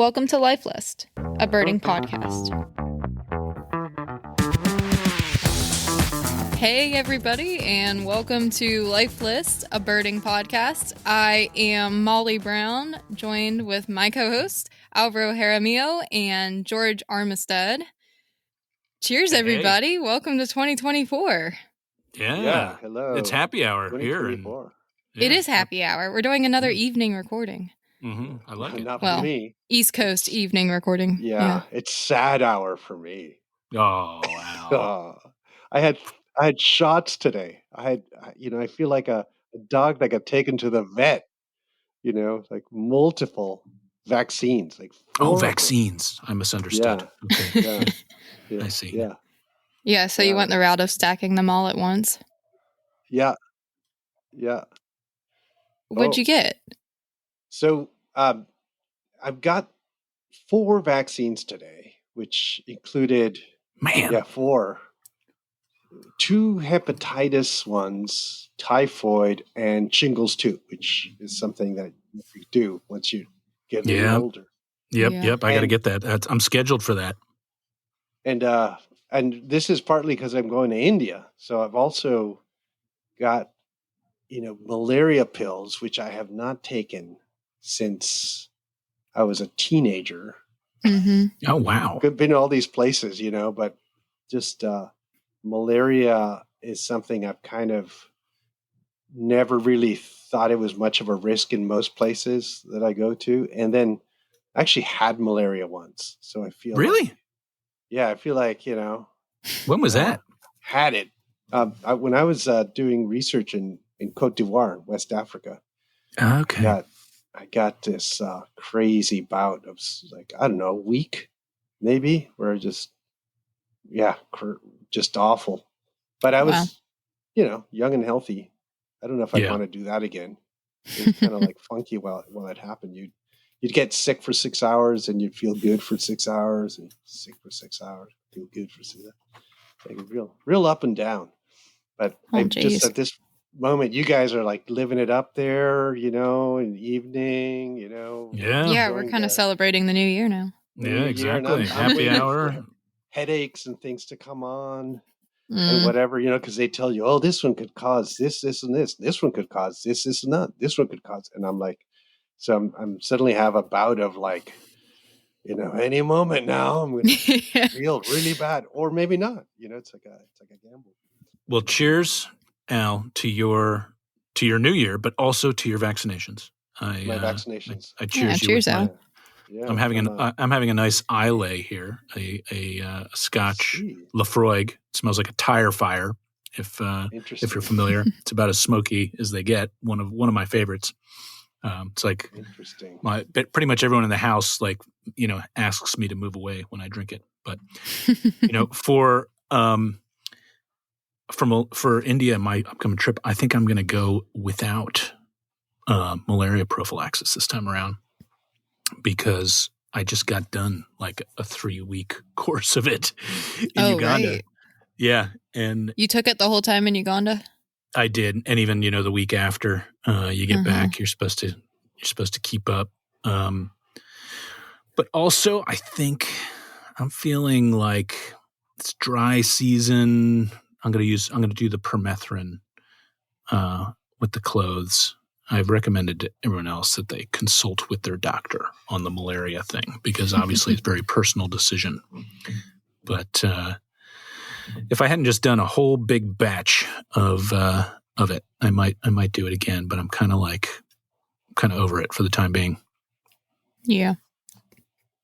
Welcome to Life List, a birding podcast. Hey everybody, and welcome to Life List, a birding podcast. I am Molly Brown, joined with my co-host Alvaro Jaramillo and George Armistead. Cheers, everybody! Welcome to 2024. Yeah, hello. It's happy hour here. It is happy hour. We're doing another evening recording. Mm-hmm. I like it. Not for me. East Coast evening recording. Yeah, it's sad hour for me. Oh wow! I had shots today. I feel like a dog that got taken to the vet. Like multiple vaccines. Vaccines. I misunderstood. Yeah. Okay. Yeah. I see. Yeah. So you went the route of stacking them all at once. Yeah. What'd you get? So I've got 4 vaccines today, which included 4. 2 hepatitis ones, typhoid, and shingles too, which is something that you do once you get a little older. Yep. I got to get that. I'm scheduled for that. And this is partly because I'm going to India, so I've also got malaria pills, which I have not taken since I was a teenager. Mm-hmm. Oh wow! I've been to all these places, but just malaria is something I've kind of never really thought it was much of a risk in most places that I go to. And then I actually had malaria once. So I feel really? I feel like, When was that? Had it. When I was doing research in Cote d'Ivoire, West Africa. Okay. I got this crazy bout of a week maybe, where just awful. But I was, young and healthy. I don't know if I'd want to do that again. It was kind of like funky while it happened. You'd get sick for 6 hours and you'd feel good for 6 hours, and sick for 6 hours, feel good for 6 hours. Like real up and down. But just at this moment, you guys are like living it up there, in the evening, Yeah, we're kind of celebrating the new year now. Yeah, exactly. Happy hour. Headaches and things to come on and whatever, because they tell you, oh, this one could cause this, and this. This one could cause this, and that. This one could cause. And I'm like, so I'm suddenly have a bout of like, any moment now I'm going to feel really bad, or maybe not. It's like a gamble. Well, cheers, Al, to your new year, but also to your vaccinations. My vaccinations. I cheers you. Cheers, Al. Yeah, I'm having a nice Islay here, a Scotch Lafroig. It smells like a tire fire. If you're familiar, it's about as smoky as they get. One of my favorites. It's like interesting. Pretty much everyone in the house asks me to move away when I drink it. But for India, my upcoming trip, I think I'm going to go without malaria prophylaxis this time around, because I just got done like a 3-week course of it in Uganda. Right. Yeah, and you took it the whole time in Uganda? I did, and even the week after you get back, you're supposed to keep up. But also, I think I'm feeling like it's dry season. I'm going to do the permethrin with the clothes. I've recommended to everyone else that they consult with their doctor on the malaria thing, because obviously it's a very personal decision. But if I hadn't just done a whole big batch of it, I might do it again. But I'm kind of over it for the time being. Yeah.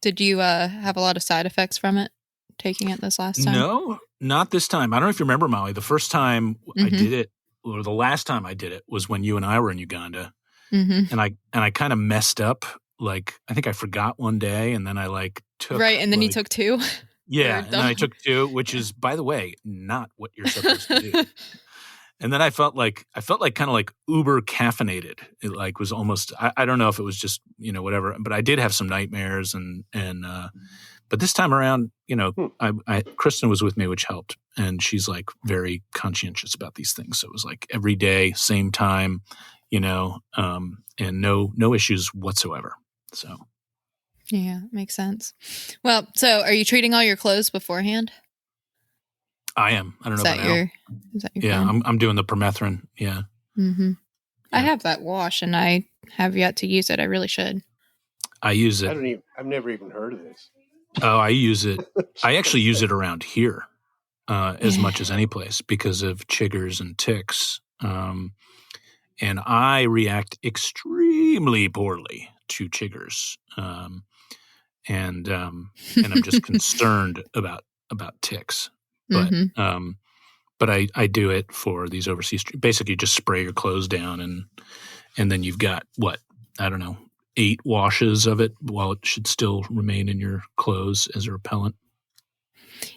Did you have a lot of side effects from it, taking it this last time? No, not this time. I don't know if you remember, Molly. The first time I did it, or the last time I did it, was when you and I were in Uganda, and I kind of messed up. Like, I think I forgot one day, and then I took and then you took 2. Yeah, and then I took 2, which is, by the way, not what you're supposed to do. And then I felt like kind of like uber caffeinated. It was almost, I don't know if it was just whatever, but I did have some nightmares and but this time around, Kristen was with me, which helped, and she's very conscientious about these things. So it was every day, same time, and no issues whatsoever. So Yeah, makes sense. Well, so are you treating all your clothes beforehand? I am. I don't know about Al. Is that your plan? I'm doing the permethrin. Yeah. Mm-hmm. Yeah. I have that wash, and I have yet to use it. I really should. I use it. I've never even heard of this. Oh, I use it. I actually use it around here as much as any place because of chiggers and ticks. And I react extremely poorly to chiggers. And I'm just concerned about ticks. But but I do it for these overseas. Basically, just spray your clothes down, and then you've got what, I don't know, 8 washes of it while it should still remain in your clothes as a repellent.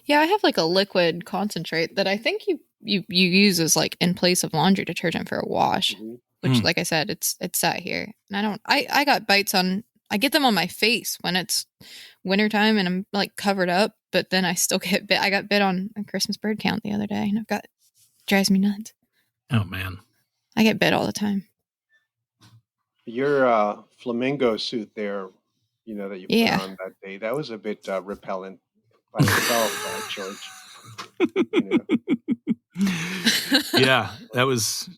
Yeah, I have like a liquid concentrate that I think you use as like in place of laundry detergent for a wash, which, like I said, it's sat here, and I got bites on. I get them on my face when it's wintertime and I'm like covered up, but then I still get bit. I got bit on a Christmas bird count the other day, and drives me nuts. Oh man, I get bit all the time. Your flamingo suit there, that you put on that day, that was a bit repellent by itself, George. Yeah, that was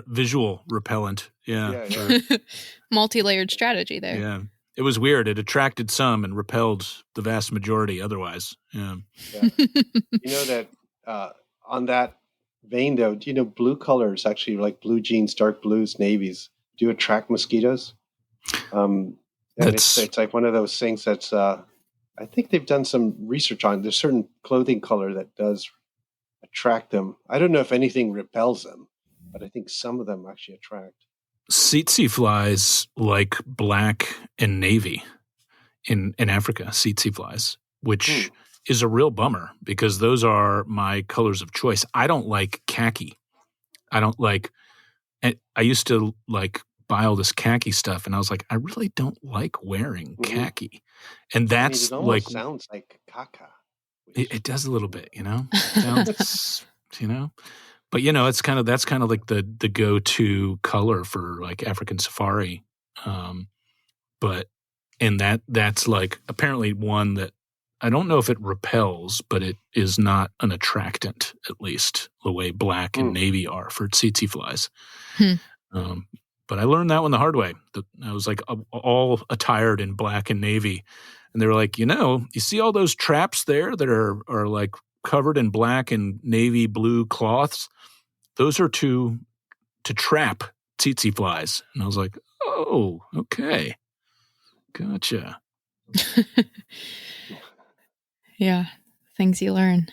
visual repellent. Yeah. Multi-layered strategy there. Yeah, it was weird. It attracted some and repelled the vast majority otherwise. Yeah. You know that on that vein, though, blue colors actually, like blue jeans, dark blues, navies, do attract mosquitoes. And it's like one of those things that's I think they've done some research on. There's certain clothing color that does attract them. I don't know if anything repels them, but I think some of them actually attract. Tsetse flies like black and navy in Africa. Tsetse flies, which is a real bummer because those are my colors of choice. I don't like khaki. I don't like. I used to like buy all this khaki stuff, and I was like, I really don't like wearing khaki, and that's it almost sounds like caca. It does a little bit, sounds, but it's that's kind of like the go-to color for like African safari, and that's like apparently one that I don't know if it repels, but it is not an attractant, at least the way black and navy are for tsetse flies. But I learned that one the hard way. I was like all attired in black and navy. And they were like, you see all those traps there that are like covered in black and navy blue cloths? Those are to trap tsetse flies. And I was like, oh, okay. Gotcha. Yeah, things you learn.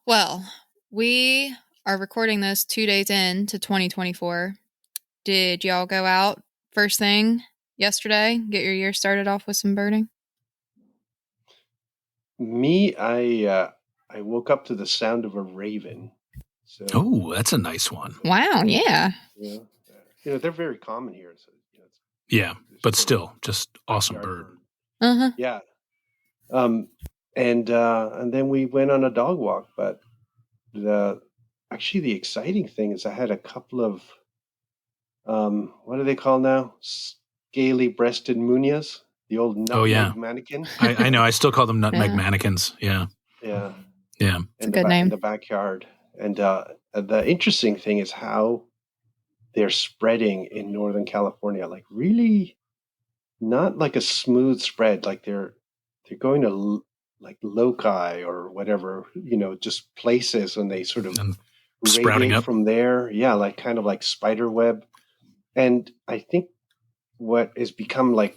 Well, we are recording this 2 days into 2024. Did y'all go out first thing yesterday? Get your year started off with some birding? Me, I woke up to the sound of a raven. So, oh, that's a nice one. Wow, yeah. They're very common here. So, yeah, but still, just awesome bird. Uh-huh. Yeah. And then we went on a dog walk. But the exciting thing is I had a couple of what do they call now? Scaly-breasted munias, the old nutmeg mannequin. I know. I still call them nutmeg mannequins. Yeah. Yeah. Yeah. It's a good name. In the backyard. And the interesting thing is how they're spreading in Northern California. Like really not like a smooth spread. Like they're going to like loci or whatever, just places when they sort of sprouting up from there. Yeah, like kind of like spider web. And I think what has become like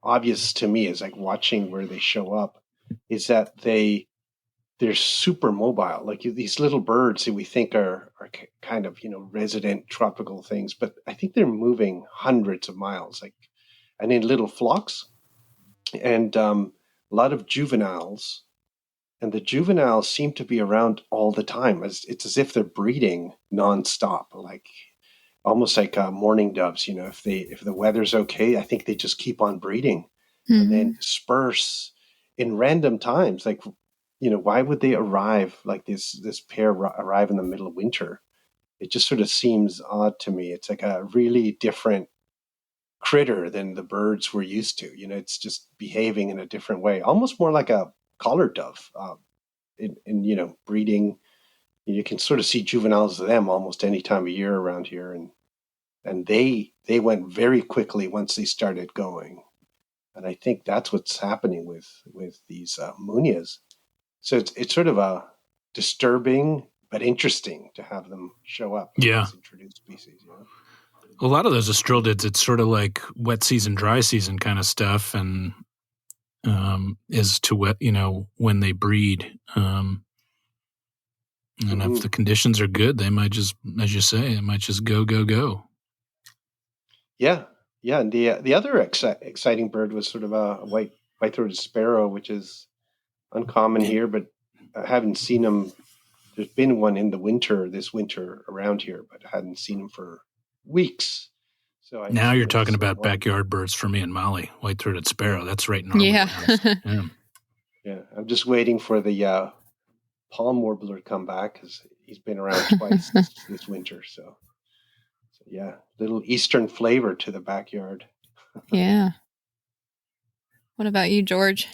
obvious to me is like watching where they show up is that they're super mobile. Like these little birds that we think are kind of, resident tropical things, but I think they're moving hundreds of miles, and in little flocks, and a lot of juveniles. And the juveniles seem to be around all the time. It's as if they're breeding nonstop, like almost like mourning doves. If the weather's okay, I think they just keep on breeding and then disperse in random times. Like, why would they arrive like this pair arrive in the middle of winter? It just sort of seems odd to me. It's like a really different critter than the birds we're used to. It's just behaving in a different way, almost more like a collar dove. In breeding, you can sort of see juveniles of them almost any time of year around here, and they went very quickly once they started going. And I think that's what's happening with these Munias. So it's sort of a disturbing but interesting to have them show up. Yeah, introduced species. A lot of those astrolidids, it's sort of like wet season, dry season kind of stuff, and as to what when they breed. And if the conditions are good, they might just, as you say, it might just go. Yeah. And the other exciting bird was sort of a white-throated sparrow, which is uncommon here, but I haven't seen them. There's been one in this winter around here, but I hadn't seen them for weeks. So now you're talking about backyard birds for me and Molly. White-throated sparrow. That's right in our wheelhouse. Yeah. I'm just waiting for the palm warbler to come back because he's been around twice this winter. So yeah, little eastern flavor to the backyard. Yeah. What about you, George?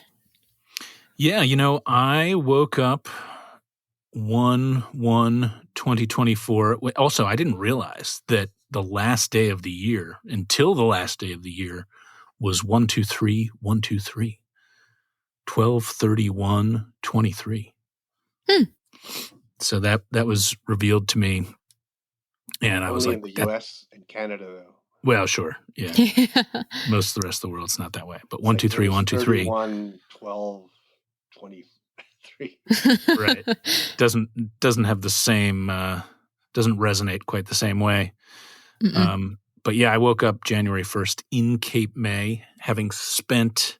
Yeah, I woke up 1/1/2024. Also, I didn't realize that the last day of the year, until the last day of the year, was 1/2/3/1/2/3. 12/31/23. So that was revealed to me, and I was like, in the U.S. and Canada, though. Well, sure, yeah. Most of the rest of the world's not that way, but 1/2/3/1/2/3. 12/12/23. Right. Doesn't have the same. Doesn't resonate quite the same way. But yeah, I woke up January 1st in Cape May, having spent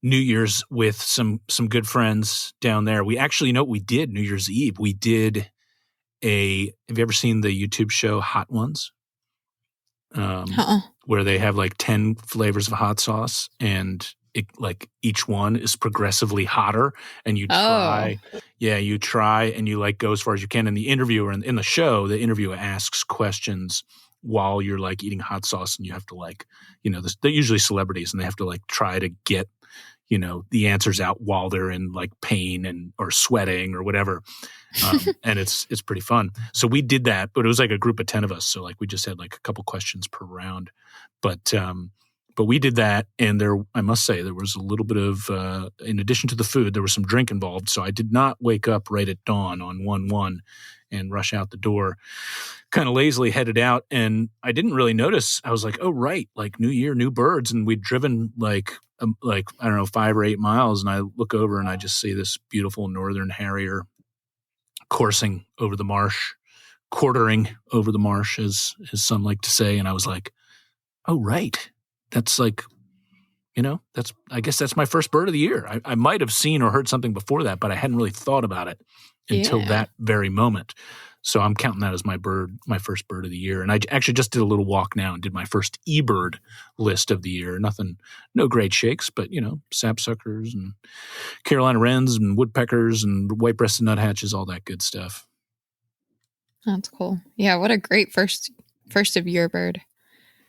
New Year's with some good friends down there. We actually, what we did New Year's Eve? We did have you ever seen the YouTube show Hot Ones? Where they have like 10 flavors of hot sauce, and each one is progressively hotter, and you try. You try and you go as far as you can. And the interviewer in the show, the interviewer asks questions while you're eating hot sauce, and you have to they're usually celebrities, and they have to try to get the answers out while they're in pain or sweating or whatever. And it's pretty fun. So we did that, but it was a group of 10 of us. So we just had a couple questions per round, but we did that. And I must say there was a little bit of, in addition to the food, there was some drink involved. So I did not wake up right at dawn on 1/1 and rush out the door. Kind of lazily headed out, and I didn't really notice. I was like, oh, right. New year, new birds. And we'd driven I don't know, 5 or 8 miles. And I look over and I just see this beautiful northern harrier coursing over the marsh, quartering over the marsh, as some like to say. And I was like, oh, right. That's I guess that's my first bird of the year. I might have seen or heard something before that, but I hadn't really thought about it until that very moment. So I'm counting that as my first bird of the year. And I actually just did a little walk now and did my first eBird list of the year. No great shakes, but sapsuckers and Carolina wrens and woodpeckers and white-breasted nuthatches, all that good stuff. That's cool. Yeah, what a great first of year bird.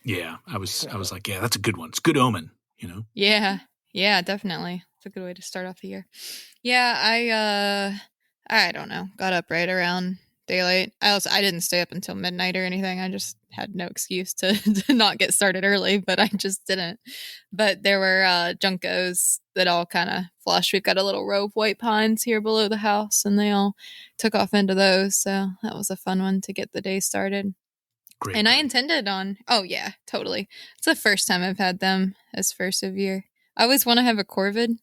Yeah, I was like, yeah, that's a good one. It's a good omen, Yeah, definitely. It's a good way to start off the year. Yeah, I don't know. Got up right around daylight. I didn't stay up until midnight or anything. I just had no excuse to not get started early, but I just didn't. But there were juncos that all kind of flushed. We've got a little row of white pines here below the house, and they all took off into those. So that was a fun one to get the day started. Great. And I intended on, oh yeah, totally. It's the first time I've had them as first of year. I always want to have a corvid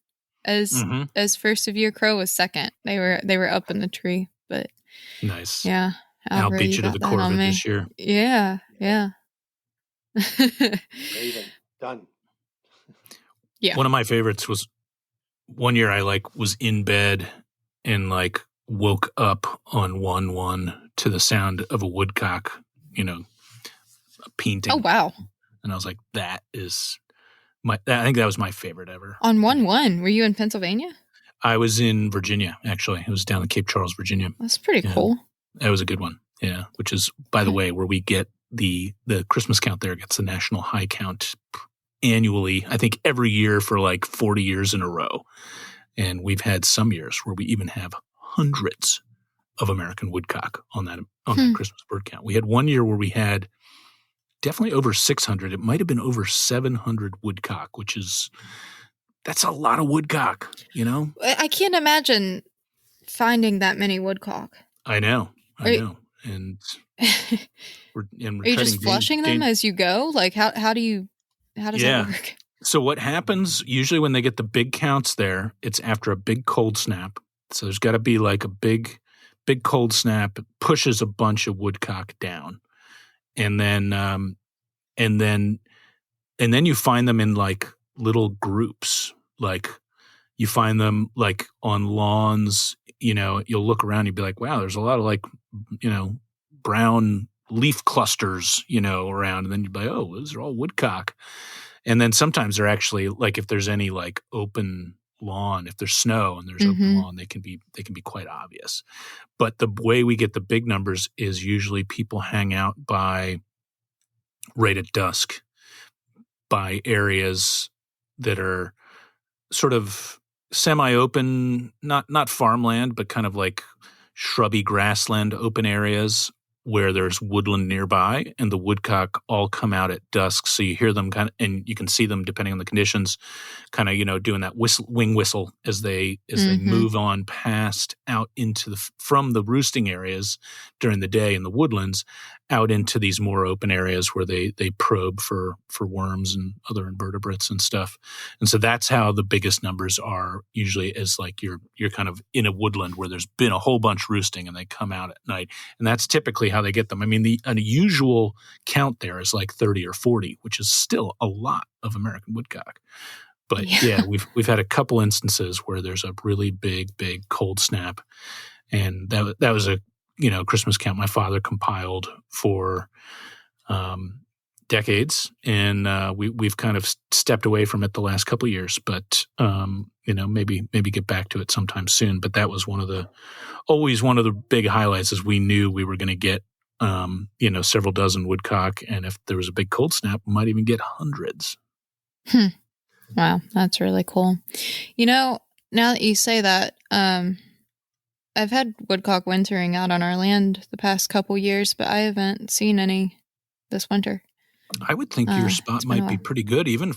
as first of year. Crow was second. They were up in the tree, but nice. Yeah, I'll beat you to the corvid this year. Yeah. Raven, done. Yeah. One of my favorites was one year I was in bed and woke up on 1/1 to the sound of a woodcock, painting. Oh wow! And I was like, that is I think that was my favorite ever. On 1/1, were you in Pennsylvania? I was in Virginia, actually. It was down in Cape Charles, Virginia. That's pretty cool. That was a good one. Yeah, which is, by the way, where we get the Christmas count there gets the national high count annually, I think every year for like 40 years in a row. And we've had some years where we even have hundreds of American woodcock on that Christmas bird count. We had one year where we had definitely over 600. It might have been over 700 woodcock, that's a lot of woodcock, you know? I can't imagine finding that many woodcock. I know. And we're are you just flushing them as you go? Like how does that work? So what happens usually when they get the big counts there, it's after a big cold snap. So there's got to be like a big cold snap, pushes a bunch of woodcock down. And then you find them in like little groups. Like you find them like on lawns, you know, you'll look around and you'll be like, wow, there's a lot of like, you know, brown leaf clusters, you know, around. And then you'd be like, oh, those are all woodcock. And then sometimes they're actually like, if there's any like open lawn, if there's snow and there's open lawn, they can be quite obvious. But the way we get the big numbers is usually people hang out right at dusk by areas that are sort of semi-open, not farmland, but kind of like shrubby grassland open areas where there's woodland nearby, and the woodcock all come out at dusk. So you hear them kind of, and you can see them depending on the conditions, kind of, you know, doing that wing whistle as they move on past out into from the roosting areas during the day in the woodlands out into these more open areas where they probe for worms and other invertebrates and stuff. And so that's how the biggest numbers are usually, is like you're kind of in a woodland where there's been a whole bunch roosting and they come out at night. And that's typically how they get them. I mean, an usual count there is like 30 or 40, which is still a lot of American woodcock. But yeah, we've had a couple instances where there's a really big cold snap. And that was a, you know, Christmas count my father compiled for decades, and we've kind of stepped away from it the last couple of years. But you know, maybe get back to it sometime soon. But that was always one of the big highlights, is we knew we were going to get you know, several dozen woodcock, and if there was a big cold snap, we might even get hundreds. Wow, that's really cool. You know, now that you say that, I've had woodcock wintering out on our land the past couple years, but I haven't seen any this winter. I would think your spot might be pretty good, even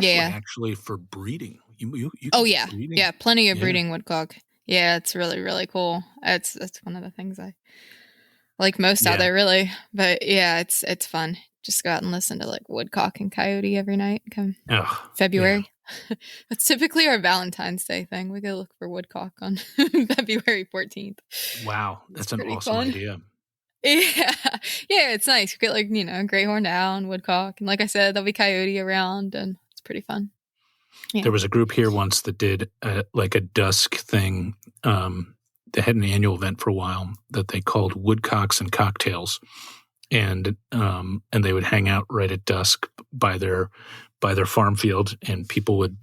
actually for breeding. You breeding. Yeah, plenty of breeding woodcock. Yeah, it's really, really cool. That's one of the things I like most out there, really. But yeah, it's fun. Just go out and listen to like woodcock and coyote every night. Come February. Yeah. That's typically our Valentine's Day thing. We go look for woodcock on February 14th. Wow, that's an awesome idea. Yeah, it's nice. You get like, you know, gray horned owl and woodcock, and like I said, there'll be coyote around, and it's pretty fun. Yeah. There was a group here once that did like a dusk thing. They had an annual event for a while that they called Woodcocks and Cocktails, and they would hang out right at dusk by their farm field, and people would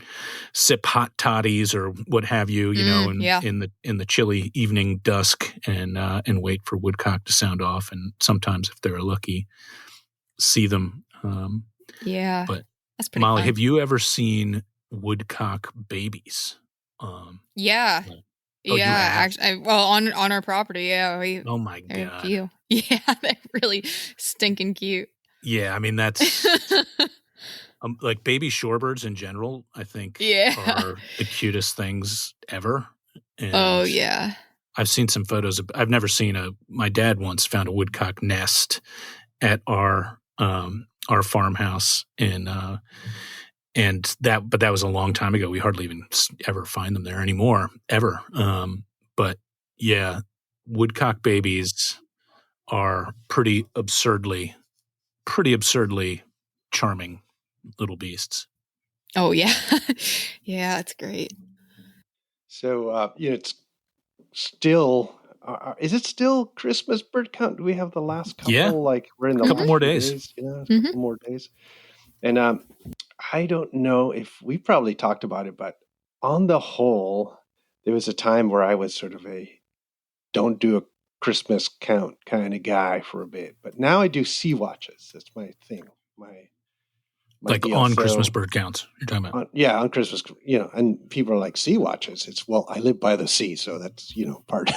sip hot toddies or what have you, you know, in the chilly evening dusk, and wait for woodcock to sound off, and sometimes if they're lucky, see them. But that's pretty Molly, fun. have you ever seen woodcock babies? Yeah. Actually, on our property, oh my god, cute. Yeah, they're really stinking cute. Yeah, I mean that's like baby shorebirds in general, I think are the cutest things ever. And I've seen some photos I've never seen my dad once found a woodcock nest at our farmhouse but that was a long time ago. We hardly even ever find them there anymore, ever. But yeah, woodcock babies are pretty absurdly charming little beasts. Oh yeah. Yeah, it's great. So you know, it's still is it still Christmas bird count? Do we have the last couple? Yeah. Like we're in the couple last more days. A couple more days. And I don't know if we probably talked about it, but on the whole, there was a time where I was sort of don't do Christmas count kind of guy for a bit, but now I do sea watches. That's my thing. My like deal. on Christmas bird counts you're talking about. On Christmas, and people are like, sea watches. It's, well, I live by the sea, so that's, part.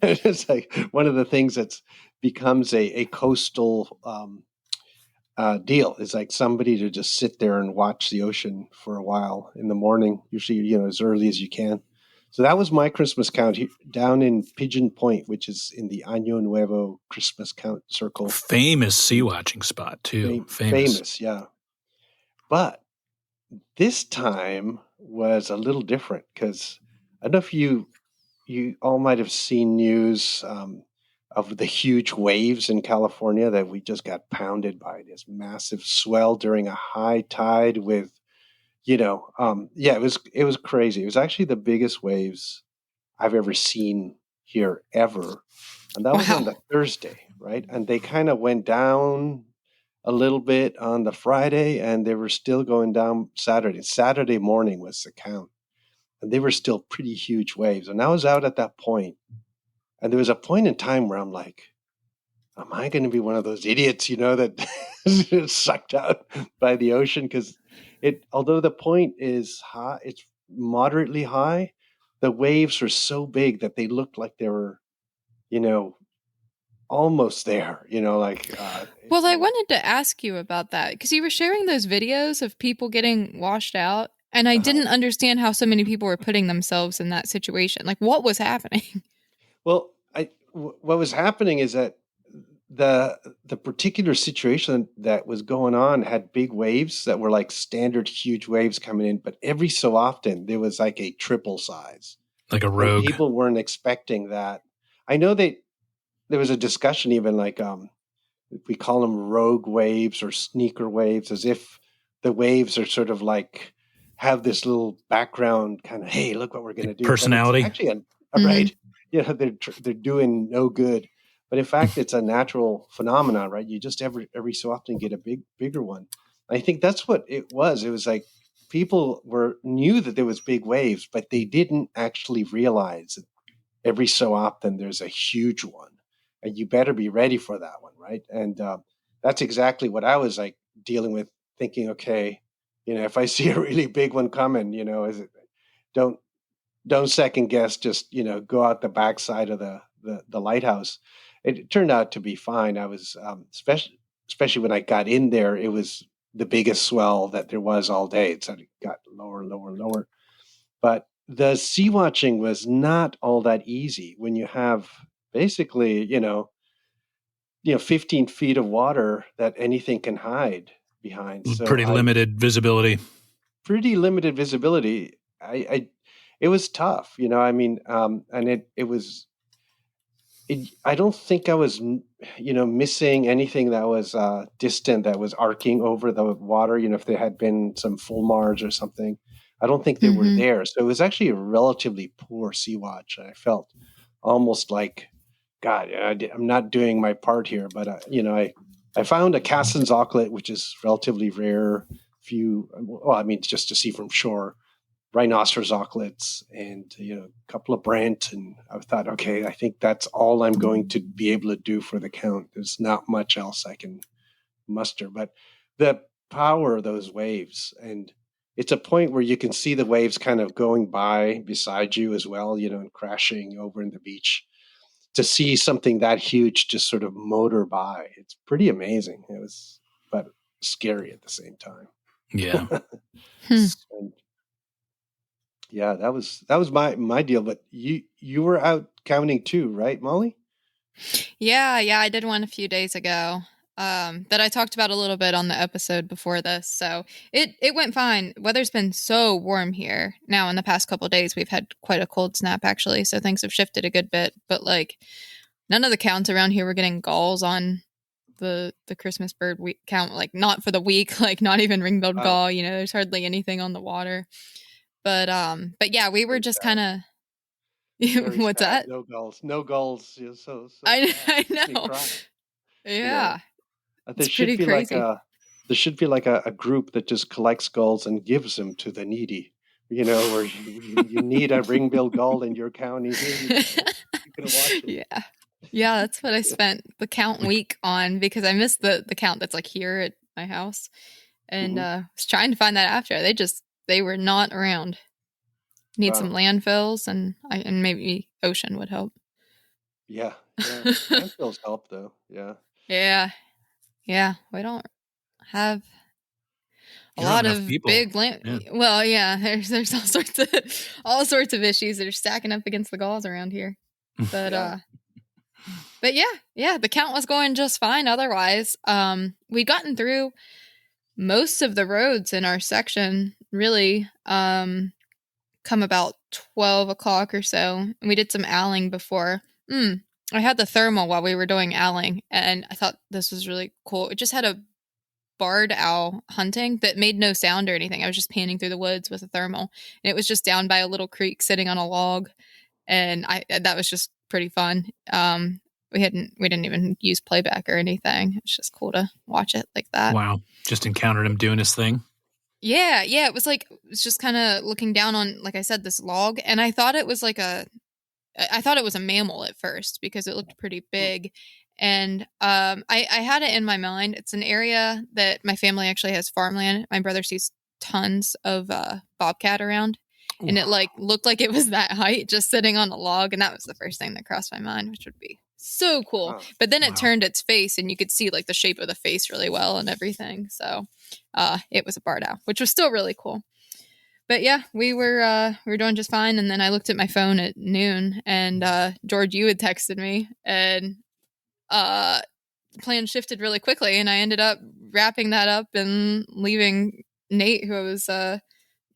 It's like one of the things that's becomes a coastal deal is like somebody to just sit there and watch the ocean for a while in the morning, usually, as early as you can. So that was my Christmas count down in Pigeon Point, which is in the Año Nuevo Christmas count circle. Famous sea watching spot too. Famous, yeah. But this time was a little different because I don't know if you all might have seen news of the huge waves in California that we just got pounded by this massive swell during a high tide with, it was crazy. It was actually the biggest waves I've ever seen here ever. And that was on the Thursday, right? And they kind of went down a little bit on the Friday, and they were still going down Saturday. Saturday morning was the count. And they were still pretty huge waves. And I was out at that point, and there was a point in time where I'm like, am I going to be one of those idiots, that is sucked out by the ocean? Because although the point is high, it's moderately high, the waves were so big that they looked like they were, almost there, Well, I wanted to ask you about that because you were sharing those videos of people getting washed out, and I didn't understand how so many people were putting themselves in that situation. Like, what was happening? Well, what was happening is that the particular situation that was going on had big waves that were like standard huge waves coming in, but every so often there was like a triple size, like a rogue. And people weren't expecting that. I know there was a discussion even like we call them rogue waves or sneaker waves, as if the waves are sort of like have this little background kind of, hey, look what we're going to do. Personality. Actually, right. They're doing no good. But in fact, it's a natural phenomenon, right? You just every so often get a bigger one. I think that's what it was. It was like people knew that there was big waves, but they didn't actually realize that every so often there's a huge one, and you better be ready for that one, right? And that's exactly what I was like dealing with, thinking, okay, if I see a really big one coming, don't second guess, just, go out the backside of the lighthouse. It turned out to be fine. I was, especially when I got in there, it was the biggest swell that there was all day. It got lower, lower, lower. But the sea watching was not all that easy when you have basically, 15 feet of water that anything can hide behind. So pretty limited visibility. It was tough, and it was. I don't think I was, missing anything that was distant, that was arcing over the water. If there had been some fulmars or something, I don't think they were there. So it was actually a relatively poor sea watch. I felt almost like, God, I'm not doing my part here. But I found a Cassin's auklet, which is relatively rare. Just to see from shore. Rhinoceros auklets and a couple of Brent, and I thought, okay, I think that's all I'm going to be able to do for the count. There's not much else I can muster, but the power of those waves, and it's a point where you can see the waves kind of going by beside you as well, and crashing over in the beach. To see something that huge just sort of motor by, it's pretty amazing. It was, but scary at the same time. Yeah. And, yeah, that was my deal. But you were out counting too, right, Molly? Yeah, I did one a few days ago. That I talked about a little bit on the episode before this. So it went fine. Weather's been so warm here. Now in the past couple of days, we've had quite a cold snap actually. So things have shifted a good bit. But like none of the counts around here were getting galls on the Christmas bird week count. Like not for the week. Like not even ring-billed gall. There's hardly anything on the water. But yeah, we were just kind of. What's sad. that? No gulls. So I know. Yeah. There should be crazy. There should be like a group that just collects gulls and gives them to the needy. Where you need a ring-billed gull in your county. Here You're gonna watch it. Yeah, that's what I spent the count week on, because I missed the count that's like here at my house, and was trying to find that after. They were not around. Need some landfills, and maybe ocean would help. Yeah. Landfills help though. Yeah. Yeah. We don't have a lot of people. Big land. Yeah. Well, yeah, there's all sorts of issues that are stacking up against the galls around here. But but yeah, the count was going just fine otherwise. We'd gotten through most of the roads in our section, really, come about 12 o'clock or so. And we did some owling before. I had the thermal while we were doing owling, and I thought this was really cool. It just had a barred owl hunting that made no sound or anything. I was just panning through the woods with a thermal, and it was just down by a little creek sitting on a log, and that was just pretty fun. We didn't even use playback or anything. It's just cool to watch it like that. Wow. Just encountered him doing his thing. Yeah. It was just kind of looking down on, like I said, this log, and I thought it was a mammal at first because it looked pretty big. And I had it in my mind. It's an area that my family actually has farmland. My brother sees tons of bobcat around. And it looked like it was that height, just sitting on a log. And that was the first thing that crossed my mind, which would be so cool. Wow. But then it turned its face, and you could see the shape of the face really well and everything. So it was a barred owl, which was still really cool. But yeah, we were doing just fine. And then I looked at my phone at noon, and George, you had texted me, and the plan shifted really quickly, and I ended up wrapping that up and leaving Nate, who I was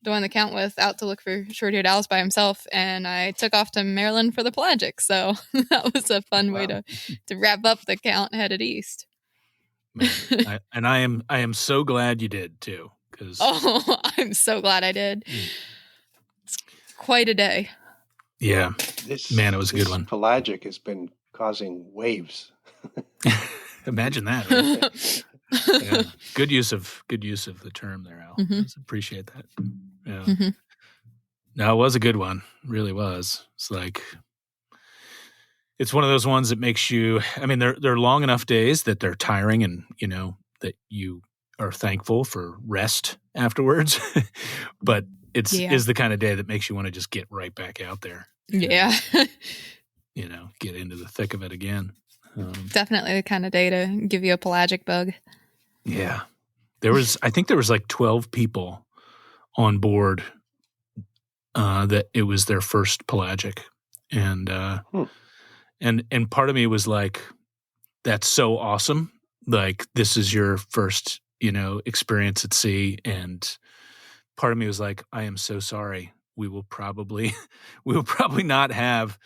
doing the count with, out to look for short-eared owls by himself, and I took off to Maryland for the pelagics. So that was a fun way to wrap up the count headed east. Man, I am so glad you did too. I'm so glad I did. It's quite a day. Yeah, it was a good one. Pelagic has been causing waves. Imagine that. Right? Yeah. Good use of the term there, Al. Mm-hmm. Appreciate that. Yeah. Mm-hmm. No, it was a good one. It really was. It's one of those ones that makes you. I mean, they're long enough days that they're tiring, and that you are thankful for rest afterwards. But is the kind of day that makes you want to just get right back out there. Yeah. Get into the thick of it again. Definitely the kind of day to give you a pelagic bug. Yeah. I think there was 12 people on board that it was their first pelagic. And and part of me was like, that's so awesome. This is your first, experience at sea. And part of me was like, I am so sorry. We will probably not have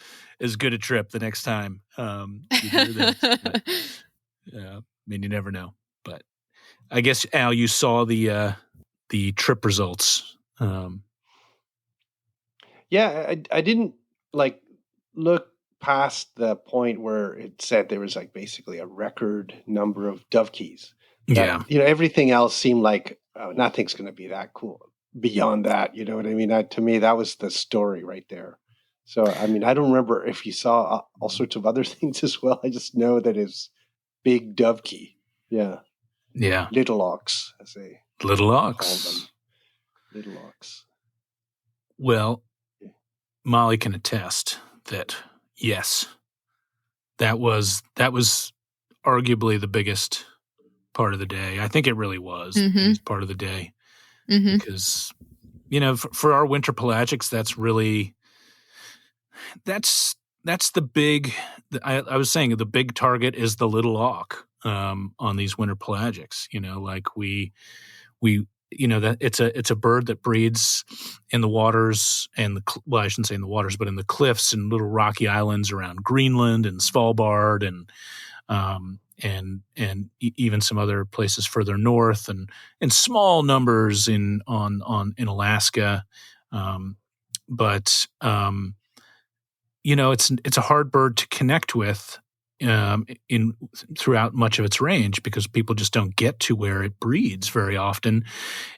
as good a trip the next time you do this. But, I mean, you never know. But I guess, Al, you saw the trip results. Yeah, I didn't look past the point where it said there was basically a record number of dovekies. Yeah. Everything else seemed like nothing's going to be that cool beyond that. You know what I mean? To me, that was the story right there. So, I mean, I don't remember if you saw all sorts of other things as well. I just know that it's big dovekey. Yeah. Yeah. Little ox, as they Little ox. call them. Little ox. Well, Molly can attest that, yes, that was arguably the biggest part of the day. I think it really was, part of the day. Mm-hmm. Because, for our winter pelagics, that's really... That's the big. I was saying the big target is the little auk on these winter pelagics. That it's a bird that breeds in the waters and I shouldn't say in the waters, but in the cliffs and little rocky islands around Greenland and Svalbard and even some other places further north and small numbers in Alaska, but. It's a hard bird to connect with throughout much of its range because people just don't get to where it breeds very often.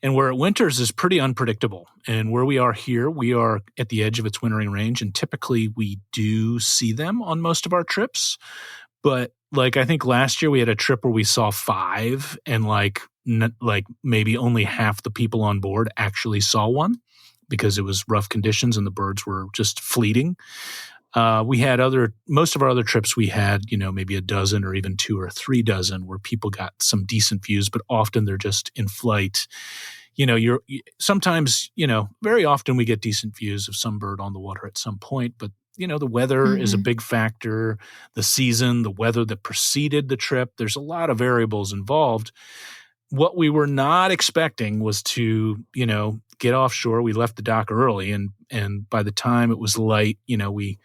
And where it winters is pretty unpredictable. And where we are here, we are at the edge of its wintering range, and typically we do see them on most of our trips. But like I think last year we had a trip where we saw 5, and like maybe only half the people on board actually saw one because it was rough conditions and the birds were just fleeting. We had most of our other trips, we had, maybe a dozen or even 2 or 3 dozen where people got some decent views, but often they're just in flight. Sometimes, very often we get decent views of some bird on the water at some point, but the weather is a big factor, the season, the weather that preceded the trip. There's a lot of variables involved. What we were not expecting was to, get offshore. We left the dock early, and by the time it was light, it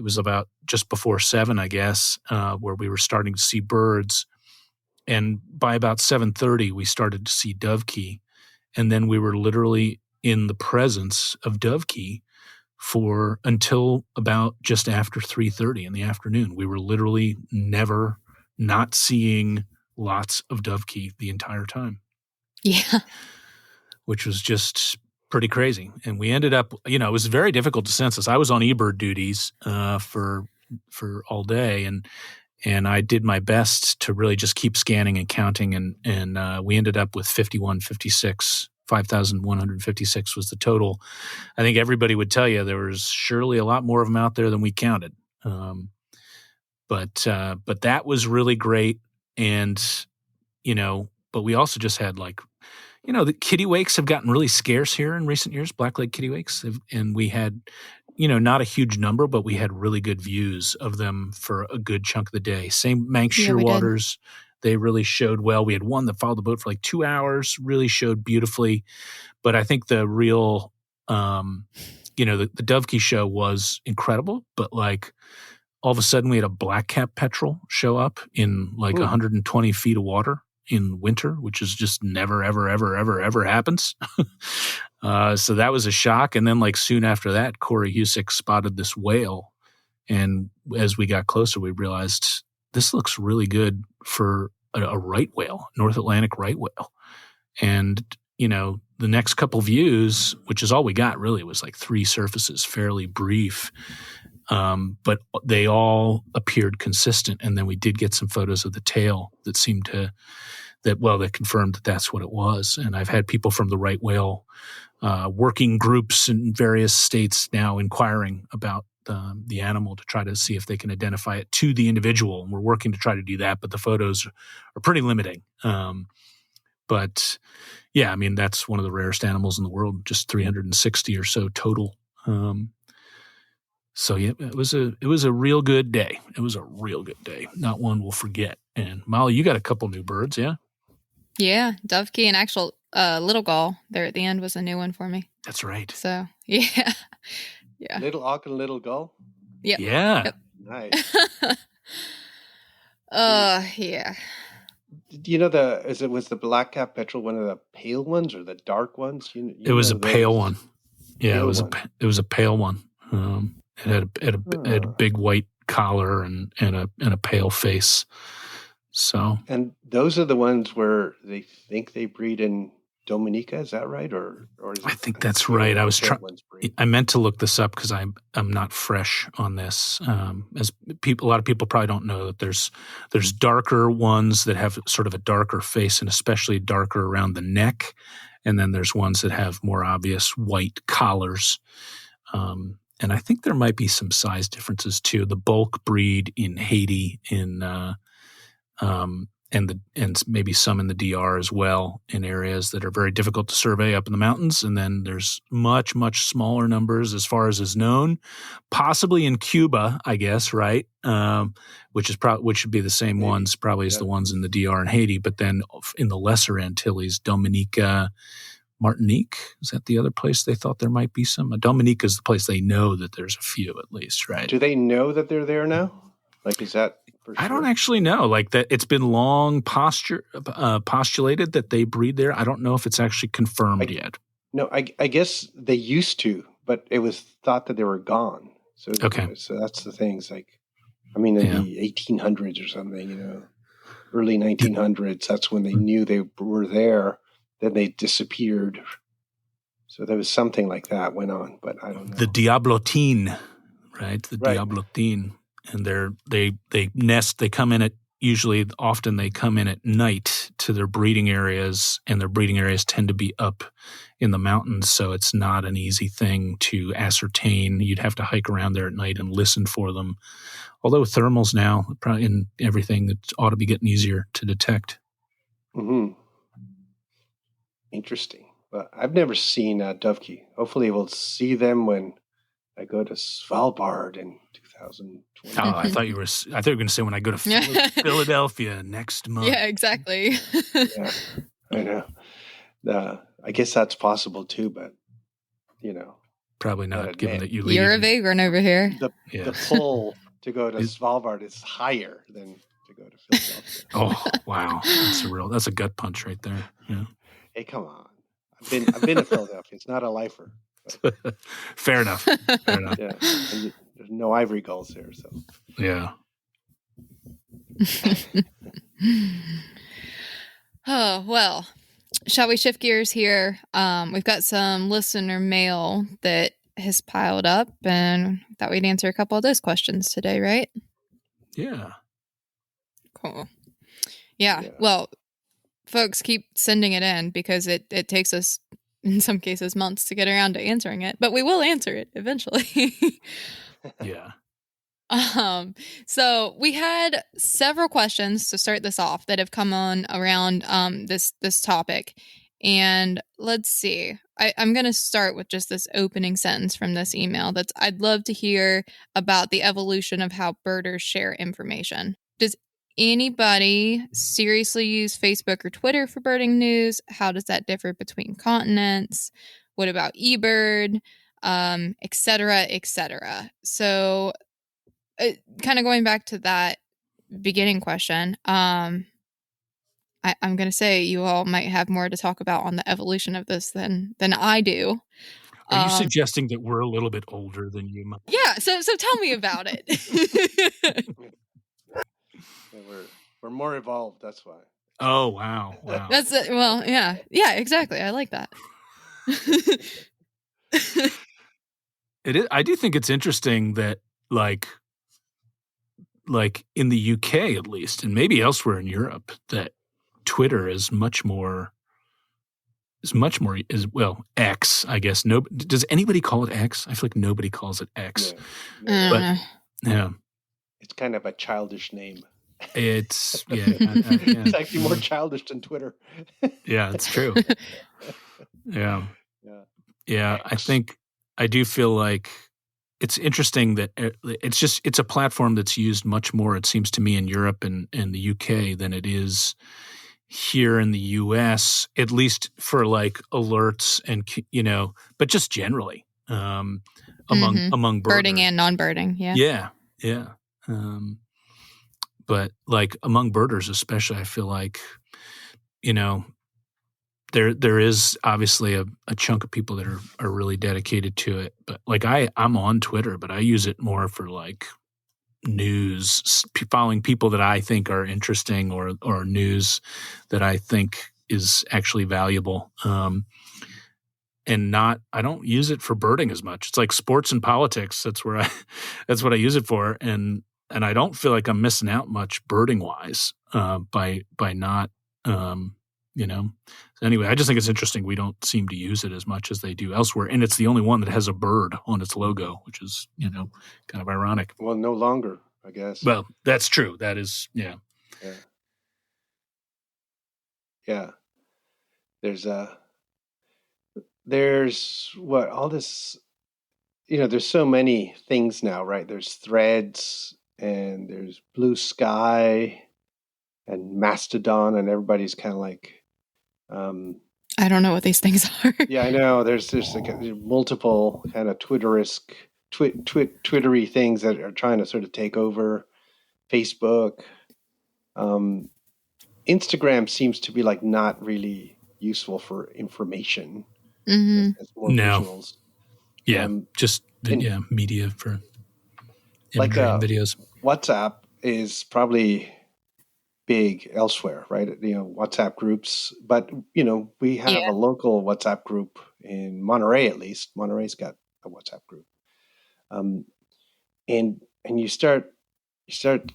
was about just before 7, I guess, where we were starting to see birds. And by about 7:30, we started to see dovekey. And then we were literally in the presence of dovekey until about just after 3:30 in the afternoon. We were literally never not seeing lots of dovekey the entire time. Yeah. Which was just pretty crazy. And we ended up, it was very difficult to census. I was on eBird duties for all day, and I did my best to really just keep scanning and counting, and we ended up with 5,156 was the total. I think everybody would tell you there was surely a lot more of them out there than we counted. But that was really great. And, but we also just had the kittiwakes have gotten really scarce here in recent years, black-legged kittiwakes. And we had, not a huge number, but we had really good views of them for a good chunk of the day. Same Manx shearwaters. They really showed well. We had one that followed the boat for like 2 hours, really showed beautifully. But I think the real, the dovekey show was incredible. But like all of a sudden we had a black-capped petrel show up in like 120 feet of water in winter, which is just never, ever, ever, ever, ever happens. So that was a shock. And then like soon after that, Corey Husick spotted this whale. And as we got closer, we realized this looks really good for a right whale, North Atlantic right whale. And, the next couple views, which is all we got really, was like 3 surfaces, fairly brief. But they all appeared consistent. And then we did get some photos of the tail that seemed that confirmed that that's what it was. And I've had people from the right whale working groups in various states now inquiring about the animal to try to see if they can identify it to the individual. And we're working to try to do that, but the photos are pretty limiting. But yeah, I mean, that's one of the rarest animals in the world, just 360 or so total. So yeah, it was a real good day. It was a real good day. Not one we'll forget. And Molly, you got a couple new birds, yeah? Yeah, dovekey and actual little gull there at the end was a new one for me. That's right. So yeah, yeah. Little auk and little gull. Yep. Yeah. Yep. Nice. Yeah. Was the black-capped petrel one of the pale ones or the dark ones? It was a pale one. Yeah, it was a pale one. It had a big white collar and a pale face. So, and those are the ones where they think they breed in Dominica. Is that right? Or is it, I think that's right. I meant to look this up because I'm not fresh on this. A lot of people probably don't know that there's darker ones that have sort of a darker face and especially darker around the neck, and then there's ones that have more obvious white collars. And I think there might be some size differences too. The bulk breed in Haiti, and maybe some in the DR as well, in areas that are very difficult to survey up in the mountains. And then there's much, much smaller numbers as far as is known, possibly in Cuba, I guess, right? Which should be the same ones, probably as the ones in the DR and Haiti. But then in the Lesser Antilles, Dominica, Martinique, is that the other place they thought there might be some? Dominica is the place they know that there's a few at least, right? Do they know that they're there now? Like, is that for sure? I don't actually know. Like that, it's been long postulated that they breed there. I don't know if it's actually confirmed yet. No, I guess they used to, but it was thought that they were gone. So okay. So that's the thing. It's like, I mean, in the 1800s or something, early 1900s, that's when they knew they were there. Then they disappeared. So there was something like that went on, but I don't know. The Diablotine, right? The Diablotine. And they nest, they come in often they come in at night to their breeding areas, and their breeding areas tend to be up in the mountains, so it's not an easy thing to ascertain. You'd have to hike around there at night and listen for them. Although thermals now, probably in everything, it ought to be getting easier to detect. Mm-hmm. Interesting. But I've never seen dovekie. Hopefully we'll see them when I go to Svalbard in 2020. Oh, I thought you were going to say when I go to Philadelphia next month. Yeah, exactly. Yeah, I know. I guess that's possible too, but probably not. Given that you leave. You're a vagrant over here. The pull to go to Svalbard is higher than to go to Philadelphia. Oh wow, that's a gut punch right there. Yeah. Hey, come on! I've been to Philadelphia. It's not a lifer. Fair enough. Yeah, and there's no ivory gulls there, so yeah. Oh well, shall we shift gears here? We've got some listener mail that has piled up, and thought we'd answer a couple of those questions today, right? Yeah. Cool. Yeah. Well, folks, keep sending it in because it takes us, in some cases, months to get around to answering it, but we will answer it eventually. Yeah. So we had several questions to start this off that have come on around this topic. And let's see. I'm going to start with just this opening sentence from this email. I'd love to hear about the evolution of how birders share information. Does anybody seriously use Facebook or Twitter for birding news? How does that differ between continents? What about eBird? Et cetera, et cetera. So kind of going back to that beginning question, I'm going to say you all might have more to talk about on the evolution of this than I do. Are you suggesting that we're a little bit older than you? Yeah. So tell me about it. Yeah, we're more evolved. That's why. Oh wow! That's it. Well, yeah, exactly. I like that. It is. I do think it's interesting that like in the UK at least, and maybe elsewhere in Europe, that Twitter is much more X, I guess. No, does anybody call it X? I feel like nobody calls it X. No. But yeah, it's kind of a childish name. It's It's actually more childish than Twitter. Yeah, it's true. Yeah. I do feel like it's interesting that it's a platform that's used much more, it seems to me, in Europe and the UK than it is here in the US, at least for like alerts and but just generally among birders. Birding and non-birding. Yeah. But like among birders especially, I feel like there is obviously a chunk of people that are really dedicated to it. But like I'm on Twitter, but I use it more for like news, following people that I think are interesting or news that I think is actually valuable. And I don't use it for birding as much. It's like sports and politics. That's what I use it for. And I don't feel like I'm missing out much birding wise by not, So anyway, I just think it's interesting. We don't seem to use it as much as they do elsewhere. And it's the only one that has a bird on its logo, which is, kind of ironic. Well, no longer, I guess. Well, that's true. That is, yeah. Yeah. There's what all this, there's so many things now, right? There's Threads and there's Blue Sky and Mastodon, and everybody's kind of like, I don't know what these things are. Yeah, I know. There's like multiple kind of Twitteresque, Twittery things that are trying to sort of take over Facebook. Instagram seems to be like not really useful for information. It's more visuals. Yeah, just media for imagery and videos. WhatsApp is probably big elsewhere, right? WhatsApp groups, but we have a local WhatsApp group in Monterey, at least. Monterey's got a WhatsApp group, and you start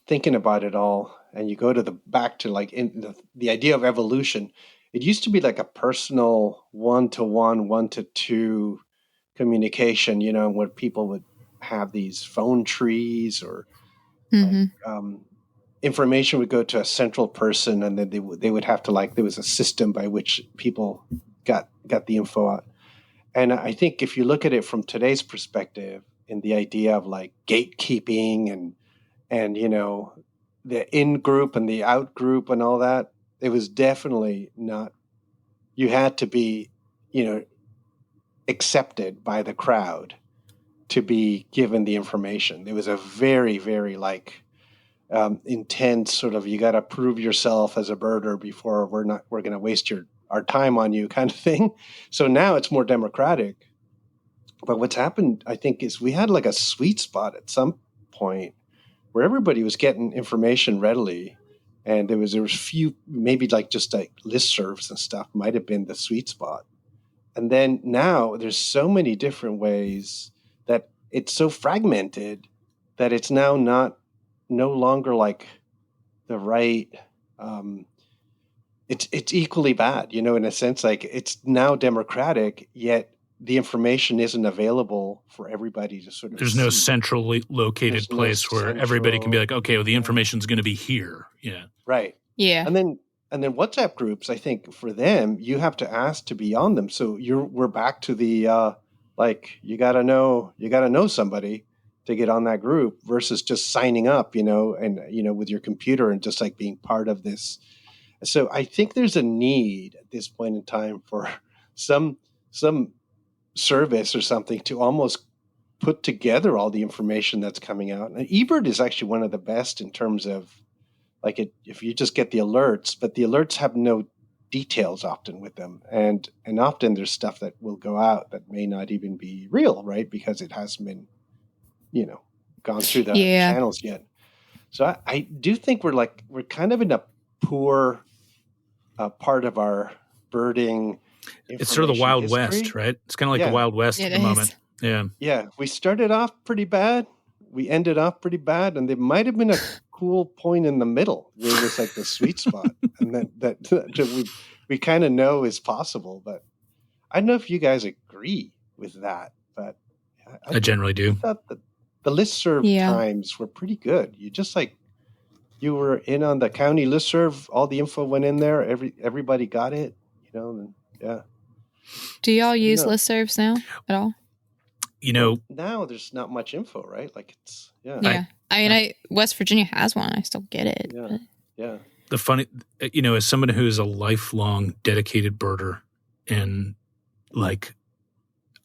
thinking about it all, and you go to back to like in the idea of evolution. It used to be like a personal one-to-one, one-to-two communication, where people would have these phone trees or like information would go to a central person, and then they would have to there was a system by which people got the info out. And I think if you look at it from today's perspective, in the idea of like gatekeeping and the in group and the out group and all that, it was definitely not. You had to be accepted by the crowd to be given the information. It was a very, very intense sort of, you got to prove yourself as a birder before we're going to waste our time on you kind of thing. So now it's more democratic. But what's happened, I think, is we had like a sweet spot at some point where everybody was getting information readily, and there was few, maybe like just like listservs and stuff might have been the sweet spot. And then now there's so many different ways that it's so fragmented that it's now no longer like the right. It's equally bad, in a sense. Like, it's now democratic, yet the information isn't available for everybody to sort of. There's no centrally located place where everybody can be like, okay, well, the information's going to be here. Yeah. Right. Yeah. And then WhatsApp groups, I think for them, you have to ask to be on them. So we're back to the you gotta know somebody to get on that group versus just signing up, and with your computer and just like being part of this. So I think there's a need at this point in time for some service or something to almost put together all the information that's coming out. And eBird is actually one of the best in terms of if you just get the alerts, but the alerts have no details often with them. And often there's stuff that will go out that may not even be real, right? Because it hasn't been, gone through the channels yet. So I do think we're kind of in a poor part of our birding. It's sort of the Wild history. West, right? It's kind of like the Wild West at the moment. Yeah. Yeah. We started off pretty bad. We ended off pretty bad. And there might have been a cool point in the middle where it was like the sweet spot. And that we kind of know is possible. But I don't know if you guys agree with that. But I generally do. I thought that the listserv times were pretty good. You just you were in on the county listserv, all the info went in there, everybody got it, and yeah. Do y'all use listservs now at all? Now there's not much info, right? Like it's West Virginia has one. I still get it. Yeah. Yeah. The funny, as someone who is a lifelong dedicated birder, and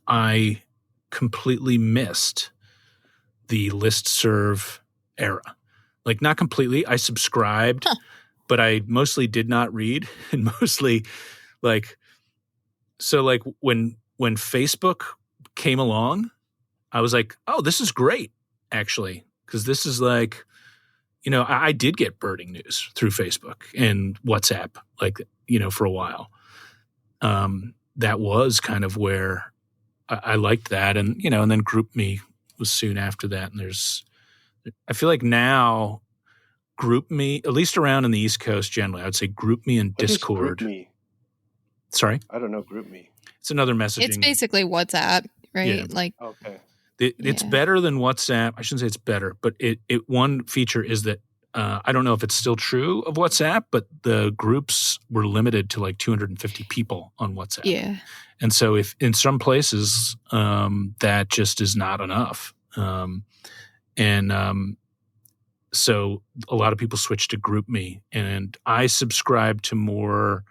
I completely missed the listserv era. Not completely. I subscribed, but I mostly did not read, and mostly when Facebook came along, I was like, oh, this is great, actually, because this is I did get birding news through Facebook and WhatsApp, for a while. That was kind of where I liked that, and and then GroupMe was soon after that, and I feel like now GroupMe, at least around in the East Coast generally, I would say GroupMe and Discord. What is GroupMe? Sorry? I don't know GroupMe. It's another messaging. It's basically WhatsApp, right? Yeah. Okay. It's better than WhatsApp. I shouldn't say it's better, but it one feature is that I don't know if it's still true of WhatsApp, but the groups were limited to 250 people on WhatsApp. Yeah. And so if in some places that just is not enough. So a lot of people switched to GroupMe, and I subscribe to more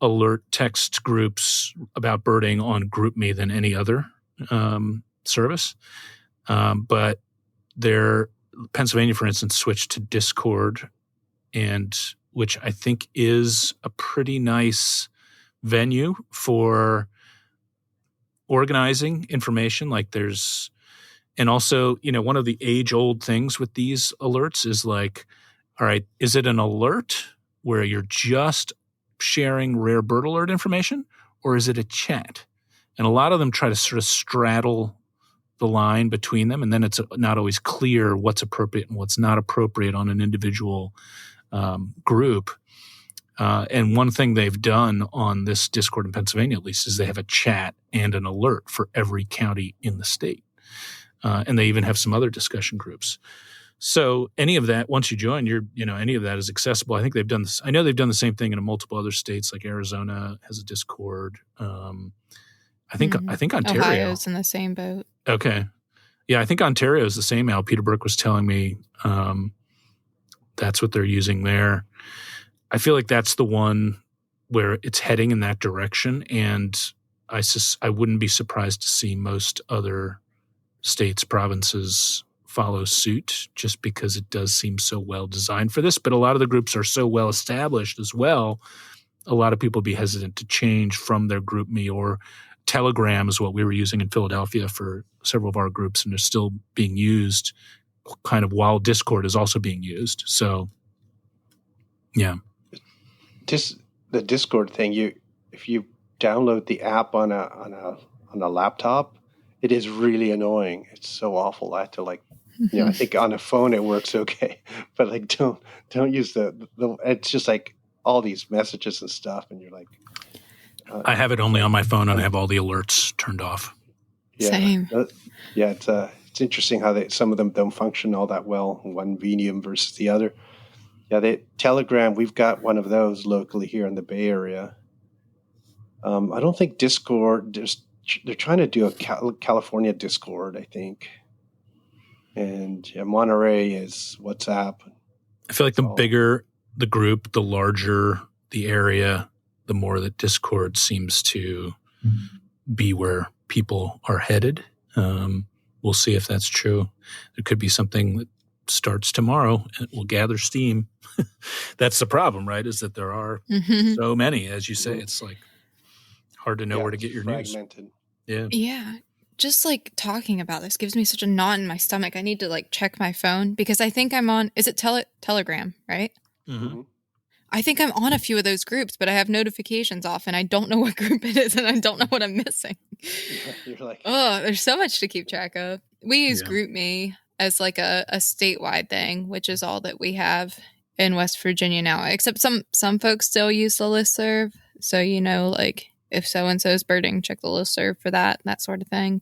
alert text groups about birding on GroupMe than any other service. But Pennsylvania, for instance, switched to Discord, and which I think is a pretty nice venue for organizing information. And also, one of the age-old things with these alerts is like, all right, is it an alert where you're just sharing rare bird alert information, or is it a chat? And a lot of them try to sort of straddle the line between them, and then it's not always clear what's appropriate and what's not appropriate on an individual group. And one thing they've done on this Discord in Pennsylvania, at least, is they have a chat and an alert for every county in the state. And they even have some other discussion groups. So any of that, once you join, any of that is accessible. I think they've done this. I know they've done the same thing in multiple other states, like Arizona has a Discord. I think Ontario. Ohio's in the same boat. Okay. Yeah, I think Ontario is the same. Al Peter Burke was telling me that's what they're using there. I feel like that's the one where it's heading in that direction, and I wouldn't be surprised to see most other states, provinces follow suit, just because it does seem so well designed for this. But a lot of the groups are so well established as well. A lot of people be hesitant to change from their GroupMe, or Telegram is what we were using in Philadelphia for several of our groups, and they're still being used kind of while Discord is also being used. So, yeah. The Discord thing, if you download the app on a laptop, it is really annoying. It's so awful. I had to I think on a phone it works okay, but don't use the it's just like all these messages and stuff, and you're like, I have it only on my phone, and I have all the alerts turned off. Yeah, same. It's interesting how some of them don't function all that well, one medium versus the other. Yeah, Telegram, we've got one of those locally here in the Bay Area. I don't think Discord, they're trying to do a California Discord, I think. And Monterey is WhatsApp. I feel like the bigger the group, the larger the area, the more that Discord seems to be where people are headed. We'll see if that's true. There could be something that starts tomorrow and will gather steam. That's the problem, right? Is that there are so many, as you say. It's like hard to know where to get your fragmented news. Yeah. Just talking about this gives me such a knot in my stomach. I need to check my phone, because I think I'm on, is it Telegram, right? Mm-hmm. I think I'm on a few of those groups, but I have notifications off and I don't know what group it is, and I don't know what I'm missing. You're like, oh, there's so much to keep track of. We use GroupMe as a statewide thing, which is all that we have in West Virginia now, except some folks still use the listserv. So, if so-and-so is birding, check the listserv for that sort of thing.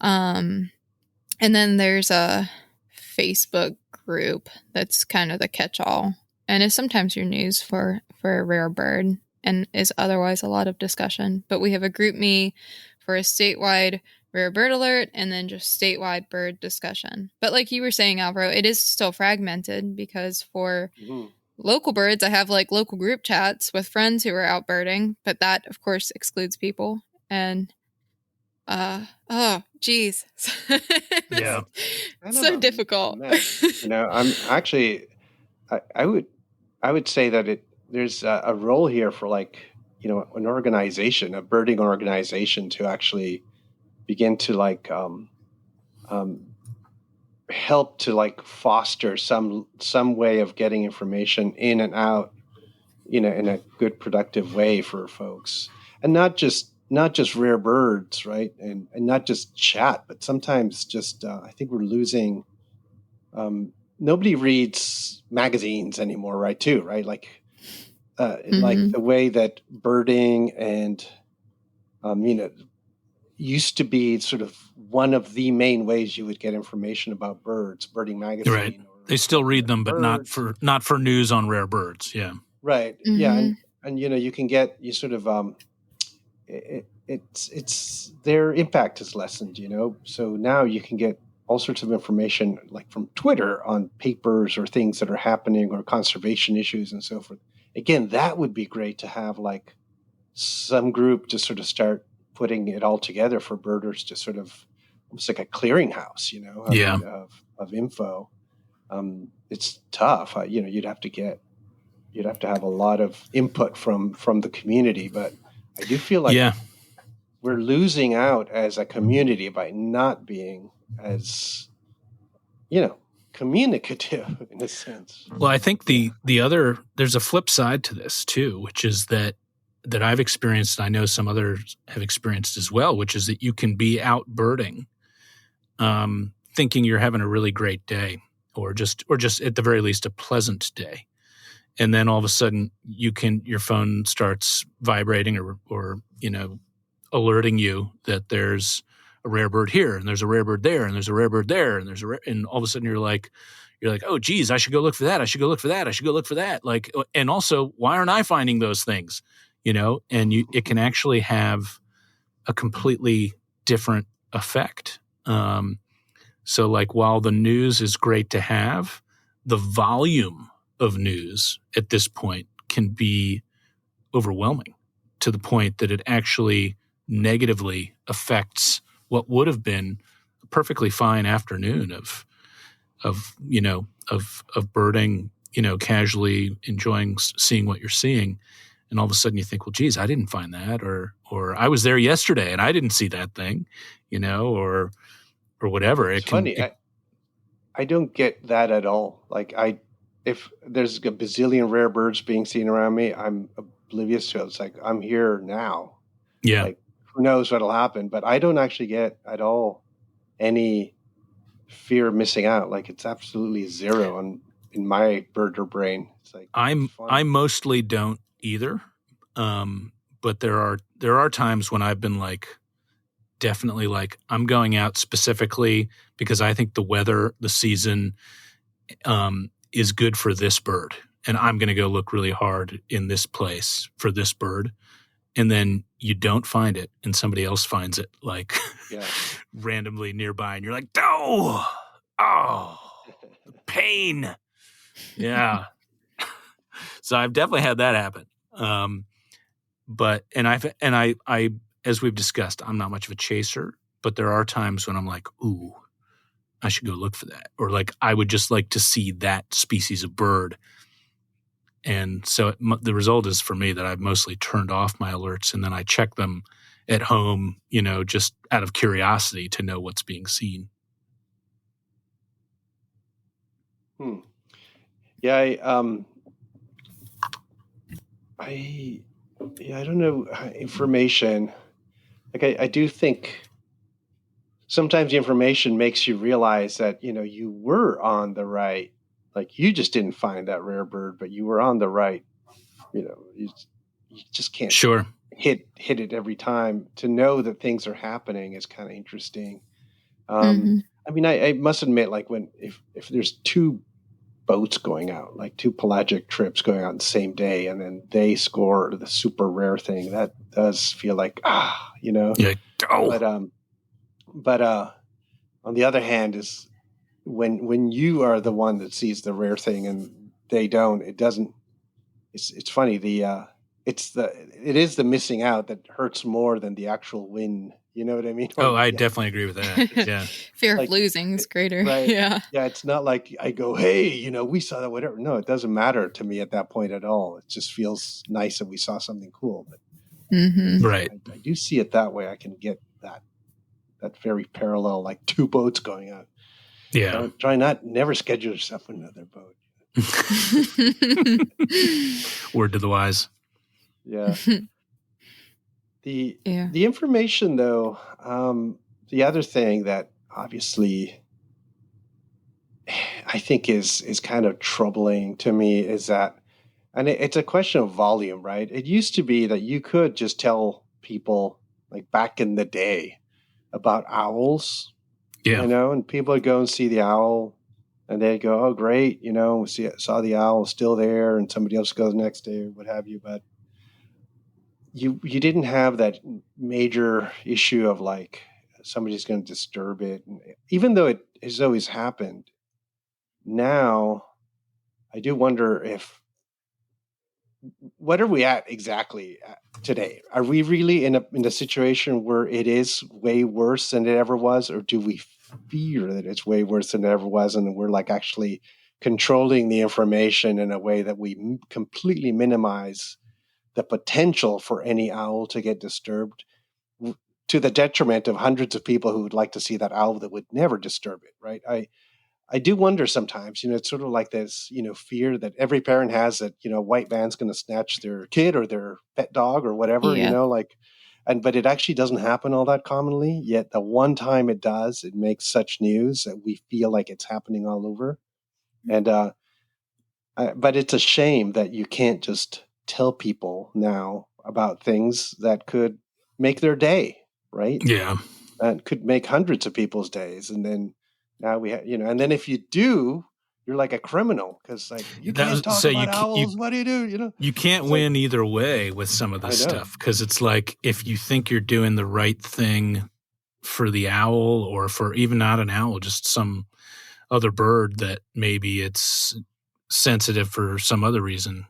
And then there's a Facebook group that's kind of the catch-all, and is sometimes your news for a rare bird, and is otherwise a lot of discussion. But we have a GroupMe for a statewide rare bird alert, and then just statewide bird discussion. But like you were saying, Alvaro, it is still fragmented, because for local birds, I have local group chats with friends who are out birding, but that of course excludes people. And oh geez. Yeah. So difficult. I'm actually, I would say that there's a role here for an organization, a birding organization, to actually begin to help to foster some way of getting information in and out, in a good, productive way for folks, and not just rare birds, right? And not just chat, but sometimes just I think we're losing. Nobody reads magazines anymore, right? Too, right? Like the way that birding and used to be sort of one of the main ways you would get information about birds, Birding Magazine. Right. They still read them, but not for news on rare birds. Yeah. Right. Mm-hmm. Yeah. And you can get, sort of, it's their impact is lessened, so now you can get all sorts of information from Twitter on papers or things that are happening, or conservation issues and so forth. Again, that would be great to have some group to sort of start putting it all together for birders, to sort of almost like a clearinghouse, of info. It's tough. You'd have to have a lot of input from the community, but I do feel like we're losing out as a community by not being as communicative in a sense. Well, I think there's a flip side to this too, which is that I've experienced, and I know some others have experienced as well, which is that you can be out birding, thinking you're having a really great day, or just at the very least a pleasant day, and then all of a sudden your phone starts vibrating or alerting you that there's a rare bird here, and there's a rare bird there, and there's a rare bird there, and and all of a sudden you're like, oh, geez, I should go look for that. I should go look for that. I should go look for that. Like, and also, why aren't I finding those things? And it can actually have a completely different effect. So like, while the news is great to have, the volume of news at this point can be overwhelming to the point that it actually negatively affects what would have been a perfectly fine afternoon of birding, casually enjoying seeing what you're seeing. And all of a sudden you think, well, geez, I didn't find that, or I was there yesterday and I didn't see that thing, or whatever. It's funny. I don't get that at all. Like if there's a bazillion rare birds being seen around me, I'm oblivious to it. It's like, I'm here now. Yeah. Like, who knows what'll happen, but I don't actually get at all any fear of missing out. Like, it's absolutely zero in my birder brain. It's like, I mostly don't either. But there are times when I've been like, definitely like, I'm going out specifically because I think the weather, the season, is good for this bird. And I'm going to go look really hard in this place for this bird. And then you don't find it and somebody else finds it, like, randomly nearby. And you're like, oh, pain. Yeah. So I've definitely had that happen. But I, as we've discussed, I'm not much of a chaser, but there are times when I'm like, ooh, I should go look for that. Or like, I would just like to see that species of bird. And so the result is for me that I've mostly turned off my alerts, and then I check them at home, just out of curiosity to know what's being seen. Yeah, I don't know, information. Like, I do think sometimes the information makes you realize that, you were on the right. Like, you just didn't find that rare bird, but you were on the right. You just can't hit it every time. To know that things are happening is kind of interesting. I mean, I must admit, like, if there's two boats going out, like two pelagic trips going out on the same day, and then they score the super rare thing, that does feel like, Yeah. Oh. But on the other hand, is when you are the one that sees the rare thing and they don't, it doesn't. It's funny. It is the missing out that hurts more than the actual win. You know what I mean? I definitely agree with that. Yeah. Fear of losing is greater. Right. Yeah. Yeah. It's not like I go, hey, we saw that, whatever. No, it doesn't matter to me at that point at all. It just feels nice that we saw something cool. But right. I do see it that way. I can get that very parallel, like two boats going out. Yeah. Never schedule yourself with another boat. Word to the wise. Yeah. The information, though, the other thing that obviously I think is kind of troubling to me is that, and it's a question of volume, right? It used to be that you could just tell people, like back in the day, about owls, and people would go and see the owl, and they'd go, oh, great, we saw the owl, still there, and somebody else goes next day, or what have you. But you didn't have that major issue of like somebody's going to disturb it. And even though it has always happened, now I do wonder what are we at exactly today? Are we really in a situation where it is way worse than it ever was, or do we fear that it's way worse than it ever was, and we're like actually controlling the information in a way that we completely minimize the potential for any owl to get disturbed to the detriment of hundreds of people who would like to see that owl that would never disturb it, right? I do wonder sometimes, it's sort of like this, fear that every parent has that, a white man's going to snatch their kid or their pet dog or whatever, but it actually doesn't happen all that commonly. Yet the one time it does, it makes such news that we feel like it's happening all over. And, but it's a shame that you can't just tell people now about things that could make their day, right? Yeah. That could make hundreds of people's days. And then now we have, and then if you do, you're like a criminal because you can't talk about owls. What do you do? You can't win either way with some of this stuff because it's like if you think you're doing the right thing for the owl or for even not an owl, just some other bird that maybe it's sensitive for some other reason,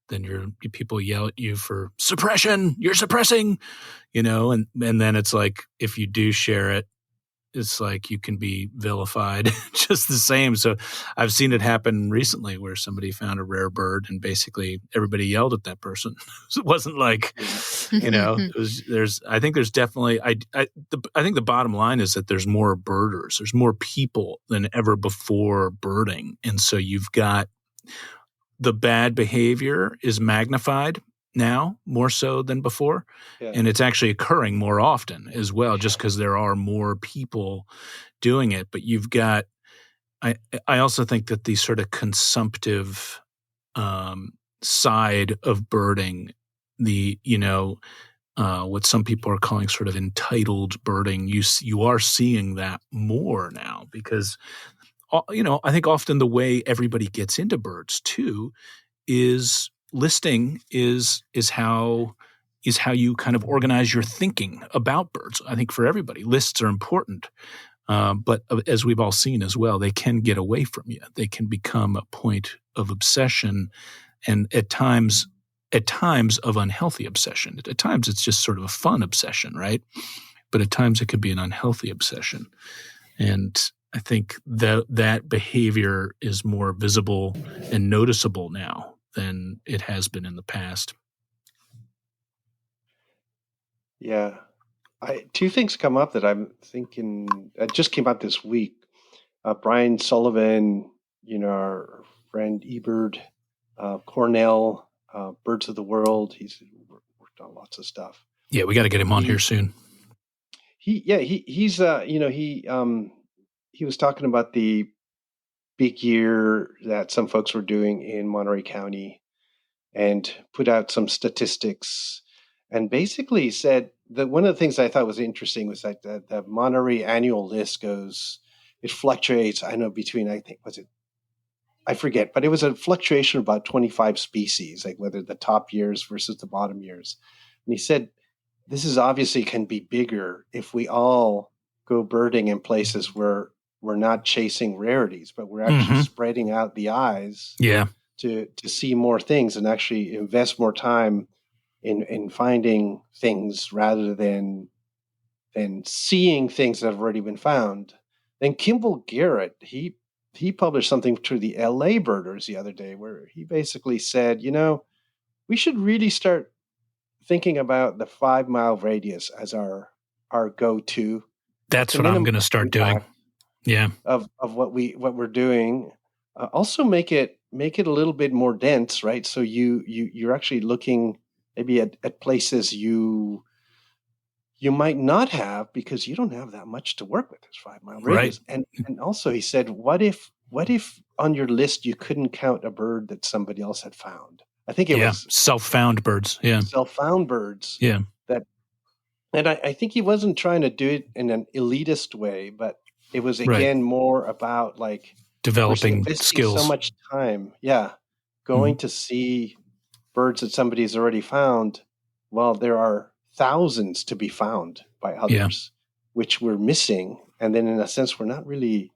then people yell at you for suppression. You're suppressing, and then it's like if you do share it, it's like you can be vilified just the same. So I've seen it happen recently where somebody found a rare bird and basically everybody yelled at that person. So it wasn't like, I think there's definitely, I think the bottom line is that there's more birders. There's more people than ever before birding. And so you've got the bad behavior is magnified now more so than before. Yeah. And it's actually occurring more often as well, just because there are more people doing it. But you've got, I also think that the sort of consumptive side of birding, what some people are calling sort of entitled birding, you are seeing that more now because, I think often the way everybody gets into birds too is listing is how you kind of organize your thinking about birds. I think for everybody, lists are important. But as we've all seen as well, they can get away from you. They can become a point of obsession and at times of unhealthy obsession. At times it's just sort of a fun obsession, right? But at times it could be an unhealthy obsession. And I think that behavior is more visible and noticeable now than it has been in the past. Yeah. Two things come up that I'm thinking that just came out this week. Brian Sullivan, our friend Ebert, Cornell, Birds of the World. He's worked on lots of stuff. Yeah, we got to get him on here soon. He was talking about the big year that some folks were doing in Monterey County and put out some statistics and basically said that one of the things I thought was interesting was that the Monterey annual list it fluctuates. I know between, I forget, but it was a fluctuation of about 25 species, like whether the top years versus the bottom years. And he said, this is obviously can be bigger if we all go birding in places where we're not chasing rarities, but we're actually spreading out the eyes to see more things and actually invest more time in finding things rather than seeing things that have already been found. Then Kimball Garrett, he published something to the LA Birders the other day where he basically said, we should really start thinking about the 5-mile radius as our go-to. That's what I'm going to start doing. Yeah. Of what we're doing. Also make it a little bit more dense, right? So you're actually looking maybe at places you might not have because you don't have that much to work with. There's 5-mile radius. Right. And also he said, what if on your list you couldn't count a bird that somebody else had found? I think it was self-found birds. Yeah. Self-found birds. Yeah. And I think he wasn't trying to do it in an elitist way, but it was again more about like developing skills. So much time. Yeah. Going to see birds that somebody's already found. Well, there are thousands to be found by others, which we're missing. And then in a sense, we're not really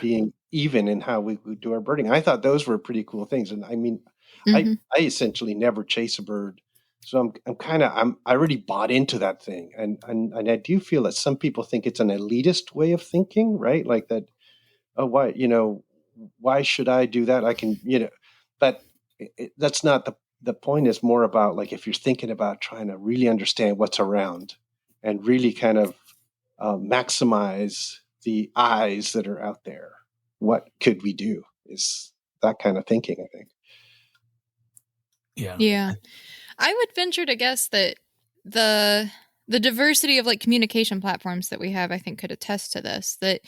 being even in how we do our birding. I thought those were pretty cool things. And I mean, I essentially never chase a bird. So I already bought into that thing. And I do feel that some people think it's an elitist way of thinking, right? Like that, why should I do that? I can, but that's not the point is more about like if you're thinking about trying to really understand what's around and really kind of maximize the eyes that are out there, what could we do? Is that kind of thinking, I think. Yeah. I would venture to guess that the diversity of like communication platforms that we have, I think, could attest to this. That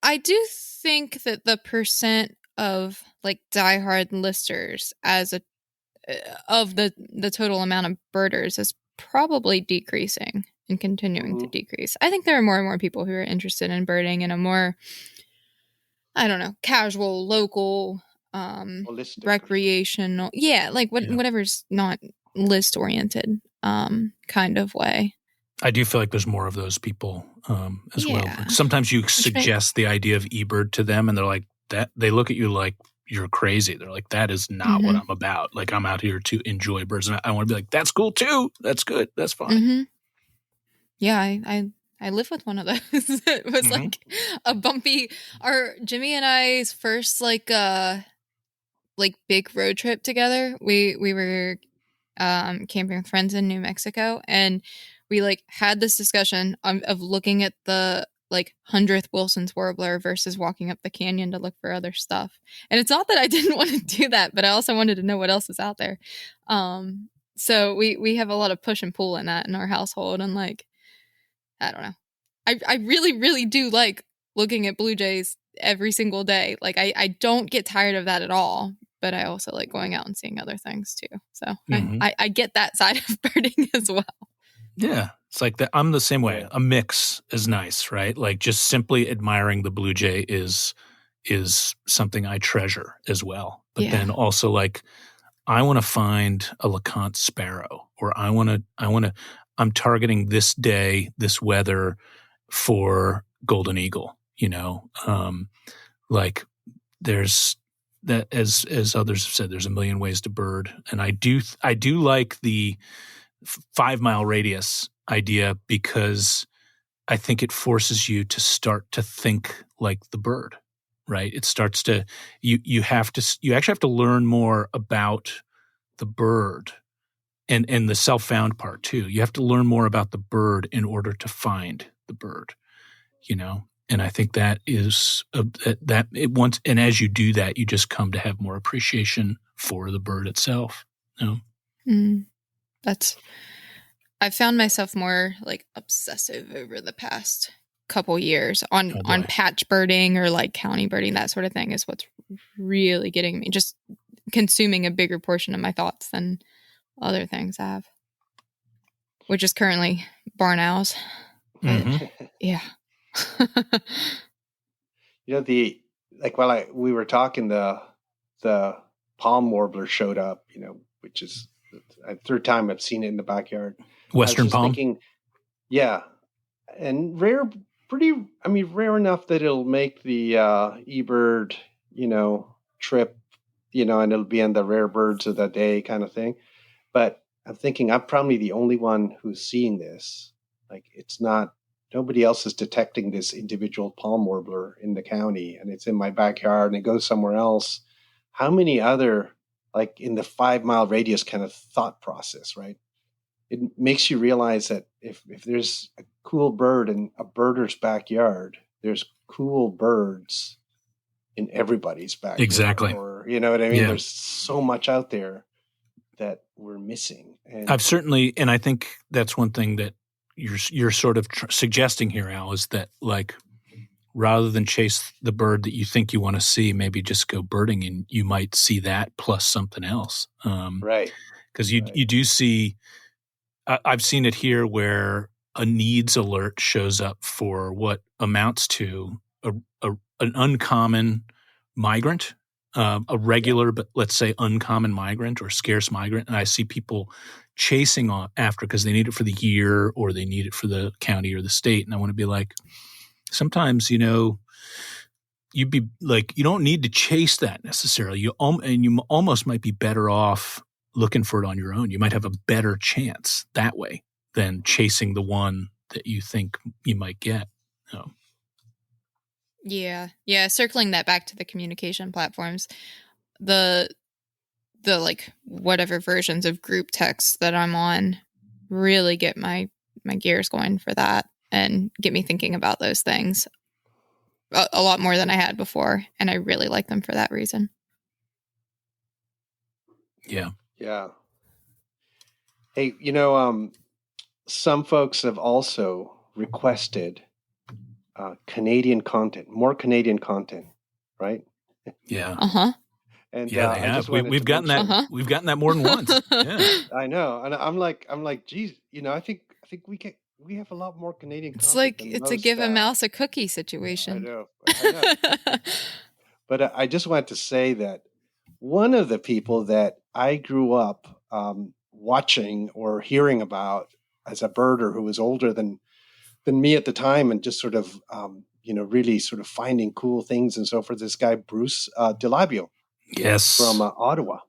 I do think that the percent of like diehard listers as a of the total amount of birders is probably decreasing and continuing to decrease. I think there are more and more people who are interested in birding in a more, I don't know, casual, local, recreational, whatever's not list oriented, kind of way. I do feel like there's more of those people as well. Like sometimes you suggest the idea of eBird to them, and they're like, that. They look at you like you're crazy. They're like, that is not what I'm about. Like, I'm out here to enjoy birds, and I want to be like, that's cool too. That's good. That's fine. Yeah, I live with one of those. It was like a bumpy. Our Jimmy and I's first like big road trip together. We were camping with friends in New Mexico, and we like had this discussion of looking at the like 100th Wilson's warbler versus walking up the canyon to look for other stuff. And it's not that I didn't want to do that, but I also wanted to know what else is out there. So we have a lot of push and pull in that in our household, and like, I don't know. I really, really do like looking at blue jays every single day. Like I don't get tired of that at all, but I also like going out and seeing other things too. So I get that side of birding as well. Yeah. It's like that. I'm the same way. A mix is nice, right? Like just simply admiring the blue jay is something I treasure as well. But then also like, I want to find a LeConte sparrow, or I'm targeting this day, this weather for golden eagle, like there's that, as others have said, there's a million ways to bird. And I do like the 5 mile radius idea, because I think it forces you to start to think like the bird, right? It starts to, you actually have to learn more about the bird and the self-found part too. You have to learn more about the bird in order to find the bird, and I think that is that it once, and as you do that, you just come to have more appreciation for the bird itself. I've found myself more like obsessive over the past couple years on patch birding or like county birding, that sort of thing is what's really getting me, just consuming a bigger portion of my thoughts than other things have, which is currently barn owls. Yeah. While we were talking, the palm warbler showed up, which is the third time I've seen it in the backyard. Western palm. Thinking, yeah, and rare enough that it'll make the eBird, trip, and it'll be in the rare birds of the day kind of thing. But I'm thinking I'm probably the only one who's seeing this. Like, it's not, nobody else is detecting this individual palm warbler in the county, and it's in my backyard and it goes somewhere else. How many other, like in the 5 mile radius kind of thought process, right? It makes you realize that if there's a cool bird in a birder's backyard, there's cool birds in everybody's backyard. Exactly. Or, you know what I mean? Yeah. There's so much out there that we're missing. And I've certainly, and I think that's one thing that you're sort of suggesting here, Al, is that like, rather than chase the bird that you think you want to see, maybe just go birding and you might see that plus something else. Right. Because you do see, I've seen it here where a needs alert shows up for what amounts to an uncommon migrant, a regular, but let's say uncommon migrant or scarce migrant. And I see people chasing after because they need it for the year or they need it for the county or the state. And I want to be like, sometimes, you'd be like, you don't need to chase that necessarily. And you almost might be better off looking for it on your own. You might have a better chance that way than chasing the one that you think you might get. Yeah. Circling that back to the communication platforms, the the like whatever versions of group text that I'm on really get my gears going for that and get me thinking about those things a lot more than I had before. And I really like them for that reason. Yeah. Yeah. Hey, some folks have also requested Canadian content, more Canadian content, right? Yeah. Uh-huh. And yeah, they I have. just wanted We've to gotten mention, that. We've gotten that more than once. Yeah. I know, and I'm like, geez, I think we have a lot more Canadian It's content like than it's most. a give a mouse a cookie situation. I know. But I just wanted to say that one of the people that I grew up watching or hearing about as a birder who was older than me at the time, and just sort of really sort of finding cool things and so forth. This guy Bruce DeLabio, yes, from Ottawa,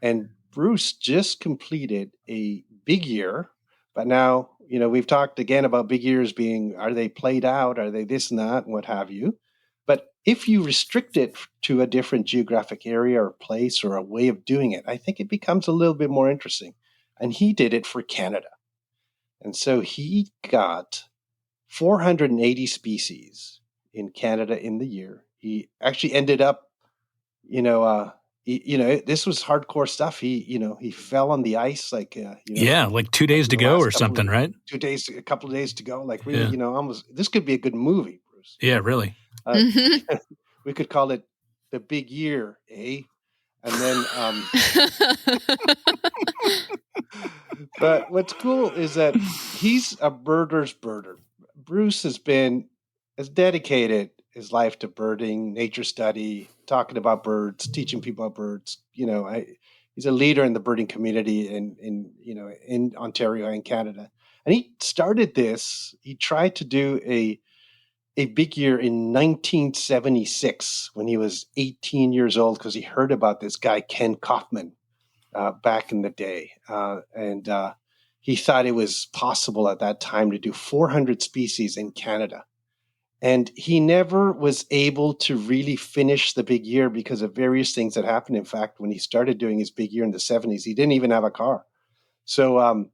and Bruce just completed a big year. But now we've talked again about big years being, are they played out? Are they this and that and what have you? But if you restrict it to a different geographic area or place or a way of doing it, I think it becomes a little bit more interesting. And he did it for Canada. And so he got 480 species in Canada in the year. He actually ended up, this was hardcore stuff. He fell on the ice like, like 2 days to go or something, right? 2 days, a couple of days to go. Like really, almost. This could be a good movie, Bruce. Yeah, really. We could call it The Big Year, eh? And then, but what's cool is that he's a birder's birder. Bruce has dedicated his life to birding, nature study, talking about birds, teaching people about birds. He's a leader in the birding community in Ontario and Canada. And he started this. He tried to do a big year in 1976 when he was 18 years old, because he heard about this guy, Ken Kaufman, back in the day. And he thought it was possible at that time to do 400 species in Canada. And he never was able to really finish the big year because of various things that happened. In fact, when he started doing his big year in the 70s, he didn't even have a car. So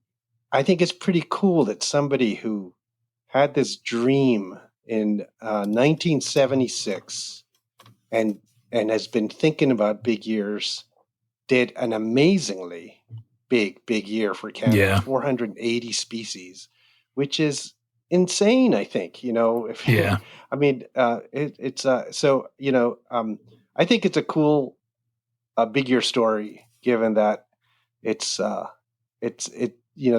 I think it's pretty cool that somebody who had this dream in 1976 and has been thinking about big years did an amazingly big year for Canada, 480 species, which is insane. I think, I mean, it's so, I think it's a cool, big year story, given that it's the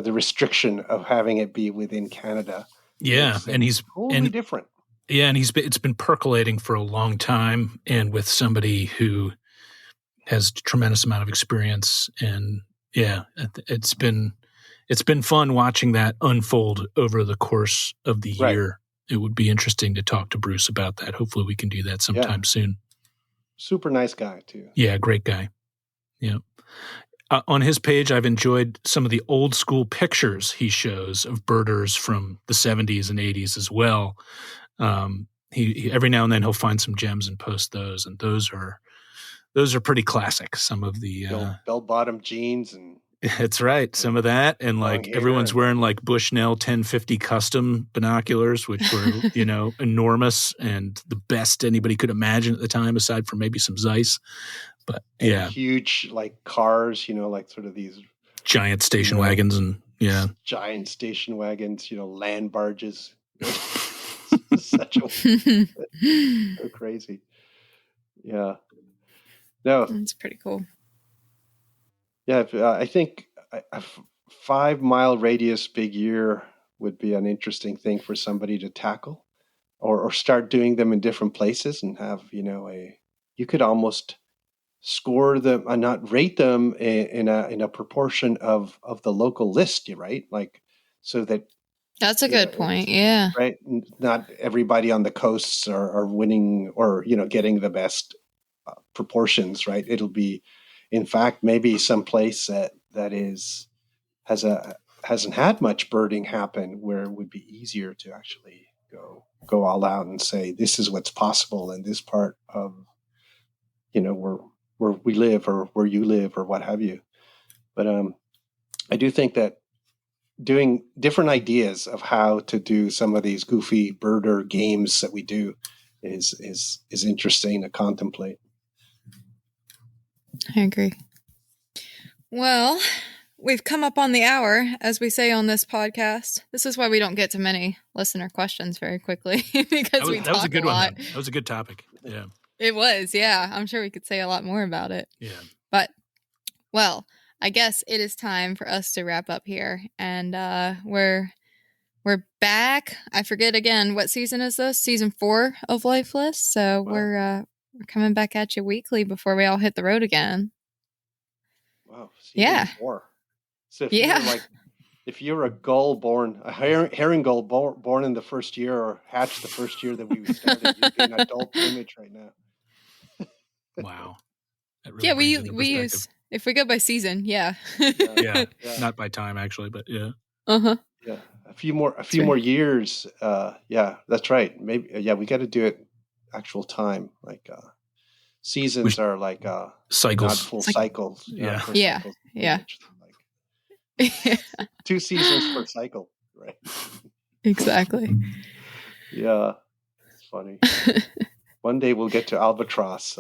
restriction of having it be within Canada. Yeah. And he's totally different. Yeah. And it's been percolating for a long time, and with somebody who has a tremendous amount of experience. And yeah, it's been fun watching that unfold over the course of the year. It would be interesting to talk to Bruce about that. Hopefully we can do that sometime soon. Super nice guy too. Yeah. Great guy. Yeah. On his page, I've enjoyed some of the old school pictures he shows of birders from the 70s and 80s as well. He every now and then he'll find some gems and post those, and those are pretty classic. Some of the bell-bottom jeans and that's right. Some of that, and like everyone's wearing like Bushnell 1050 custom binoculars, which were enormous and the best anybody could imagine at the time, aside from maybe some Zeiss. But huge like cars, like sort of these giant station wagons and giant station wagons, land barges. Such a so crazy. Yeah. No, it's pretty cool. Yeah, I think a 5 mile radius big year would be an interesting thing for somebody to tackle, or start doing them in different places and have, you could almost score them and not rate them in a proportion of the local list, right? Like, so that that's a good point. Yeah. Right. Not everybody on the coasts are winning or, getting the best proportions, right? It'll be, in fact, maybe some place that hasn't had much birding happen, where it would be easier to actually go all out and say, this is what's possible in this part of, where we live or where you live or what have you. But I do think that doing different ideas of how to do some of these goofy birder games that we do is interesting to contemplate. I agree. Well, we've come up on the hour, as we say on this podcast. This is why we don't get to many listener questions very quickly, because we talk a lot. That was a good one. That was a good topic. Yeah. It was, yeah. I'm sure we could say a lot more about it. Yeah. But, well, I guess it is time for us to wrap up here. And we're back. I forget again, what season is this? Season 4 of Life List. So wow. We're coming back at you weekly before we all hit the road again. Wow. Season 4. So if you're a gull born, a herring gull born in the first year or hatched the first year that we started, you'd be an adult image right now. Wow. Really we use, if we go by season, yeah. Not by time actually, but yeah. Uh-huh. Yeah. A few more years. Yeah, that's right. Maybe we got to do it actual time. Like seasons are like cycles, not full cycles. Yeah. Cycles, yeah. Like 2 seasons per cycle, right? Exactly. Yeah, it's funny. One day we'll get to albatross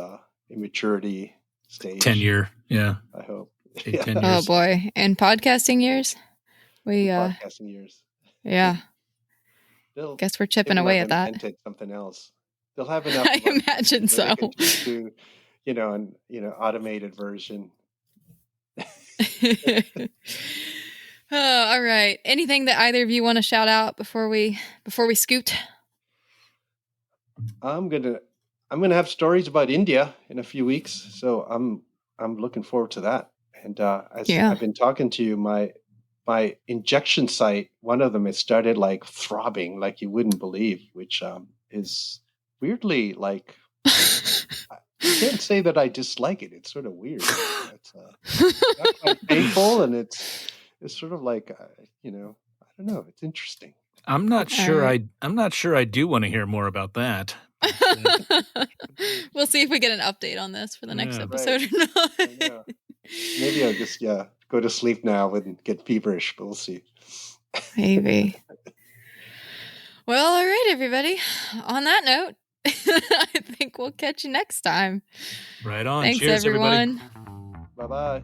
immaturity stage. 10 year, yeah. I hope. 10 years. Oh boy, and podcasting years. Podcasting years. Yeah. Guess we're chipping away at that. Invented something else. They'll have enough. I imagine so. Do, an automated version. All right. Anything that either of you want to shout out before we scoot? I'm gonna have stories about India in a few weeks, so I'm looking forward to that. And I've been talking to you, my injection site, one of them, it started like throbbing like you wouldn't believe, which is weirdly like I can't say that I dislike it. It's sort of weird. It's not quite painful, and it's sort of like I don't know. It's interesting. I'm not sure. I'm not sure. I do want to hear more about that. We'll see if we get an update on this for the next episode or not. Maybe I'll just go to sleep now and get feverish, but we'll see. Maybe. Well, all right, everybody. On that note, I think we'll catch you next time. Right on. Thanks, Cheers, everyone. Bye-bye.